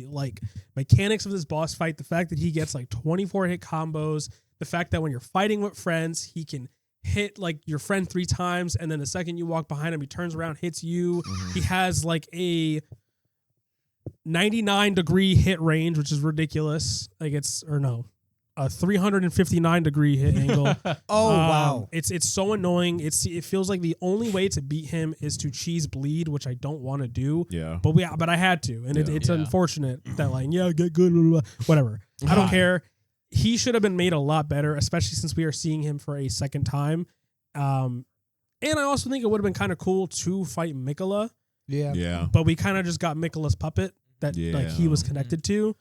like mechanics of this boss fight, the fact that he gets like 24 hit combos, the fact that when you're fighting with friends, he can hit like your friend 3 times, and then the second you walk behind him, he turns around, hits you. He has like a 99-degree hit range, which is ridiculous. Like a 359-degree hit angle. Oh wow. It's so annoying. It feels like the only way to beat him is to cheese bleed, which I don't want to do. Yeah. But I had to, and it's Yeah. unfortunate that like get good, blah, blah, blah, whatever. I don't care. He should have been made a lot better, especially since we are seeing him for a second time. And I also think it would have been kind of cool to fight Mikola, Yeah. Yeah. but we kind of just got Mikola's puppet that like he was connected to.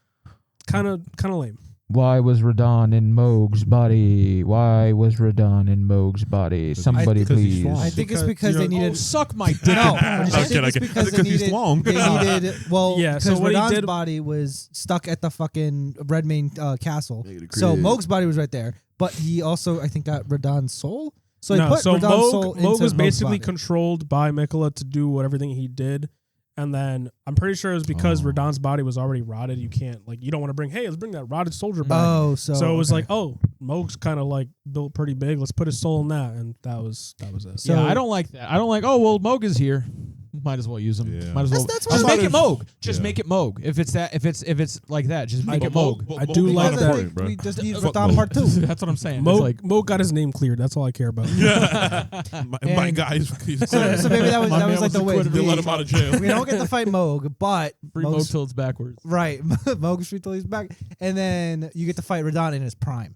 Kind of lame. Why was Radon in Moog's body? Why was Radon in Moog's body? Somebody because he's please. strong. I think it's Because because they you're- needed. suck my dick. No, I I'm think kidding. it's because Because they he's needed. long. They needed. Well, Yeah, because so what he Radon's did- body was stuck at the fucking Red Main castle. Negative So crit. Moog's body was right there, but he also I think got Radon's soul. So he No, put so Radon's soul Moog into was Moog's basically body. controlled by Mikola to do everything he did. And then I'm pretty sure it was because Radon's body was already rotted. You don't want to let's bring that rotted soldier back. Oh, so it was like, Moog's kind of like built pretty big. Let's put his soul in that. And that was it. So- Yeah, I don't like that. I don't like. Oh well, Moog is here. Might as well use him. Yeah. Might as well. That's just what make it Moog. Just Yeah. make it Moog. If it's like that, just make it Moog. I do like Because that. I think we just need Fuck Radon Moog. part 2. That's what I'm saying. It's Moog, like Moog got his name cleared. That's all I care about. My And- guy is he's So maybe that was My that man was like was the way. acquitted. they let him out of jail. We don't get to fight Moog, but free Moog Moog's- till it's backwards. right, Moog street till he's back, and then you get to fight Radon in his prime.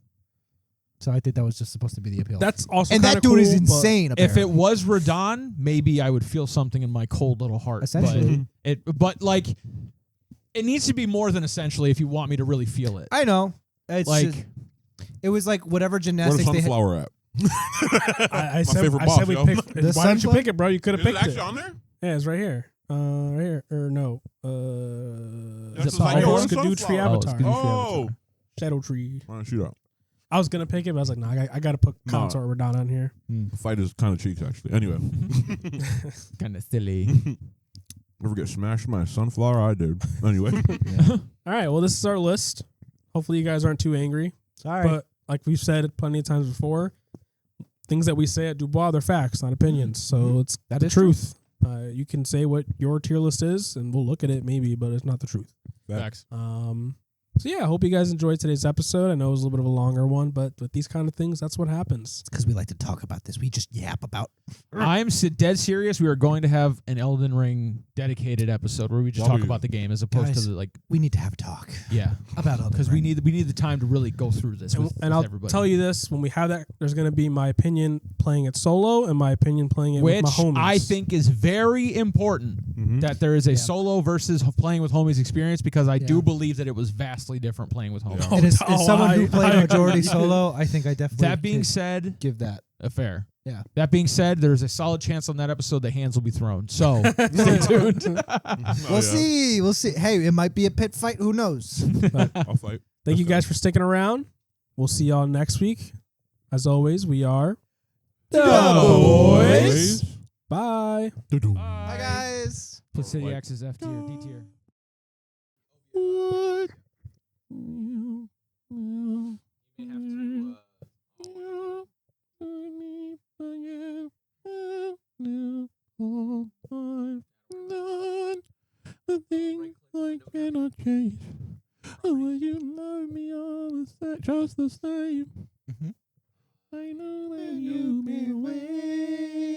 So I think that was just supposed to be the appeal. That's also and kinda that dude is cool, but- insane. If it apparently. was Radon, maybe I would feel something in my cold little heart. Essentially. But like, it needs to be more than essentially if you want me to really feel it. I know, it's Like- just- it was like whatever Where's the gymnastics they had. sunflower at? I said, favorite I boss, said we yo. picked. The Why didn't you sunflower? pick it, bro? You could have Is it picked actually it. on there? Yeah, it's right here. Right here. Or no. That's it just like Power? your Skadoo Tree sunflower. Avatar. Skadoo. Oh, Shadow Tree. all right, shoot out. I was gonna pick it, but I was like, nah, I gotta put No. Consort Radon on here. The fight is kind of cheeks actually. Anyway, Kind of silly. never get smashed by a sunflower. I did. Anyway, All right, well, this is our list. Hopefully, you guys aren't too angry. Sorry, But like we've said plenty of times before, things that we say at Dubois, they're facts, not opinions. So it's That the is true. truth. You can say what your tier list is, and we'll look at it maybe, but it's not the truth. Facts. So yeah, I hope you guys enjoyed today's episode. I know it was a little bit of a longer one, but with these kind of things, that's what happens. because we like to talk about this. We just yap about. I'm dead serious. We are going to have an Elden Ring dedicated episode where we just talk about the game as opposed Guys, to the, like, We need to have a talk yeah, about Elden because we Ring. need the time to really go through this with I'll everybody. tell you this: when we have that, there's going to be my opinion playing it solo and my opinion playing it which with my homies. I think is very important that there is a Yeah. solo versus playing with homies experience because I Yeah. do believe that it was vastly different playing with homies. And as someone who I played majority agree. solo, I think I definitely That being could said, give that. fair. Yeah. That being said, there's a solid chance on that episode that hands will be thrown. So stay tuned. We'll see. We'll see. Hey, it might be a pit fight. Who knows? I'll fight. Thank you guys for sticking around. We'll see y'all next week. As always, we are Boys. Bye. Doo-doo. Bye, guys. Put City like- X as F tier, D tier. What? You may have to. The things I cannot change. Will you love me all the same, just the same? Mhm. I know that you've been away.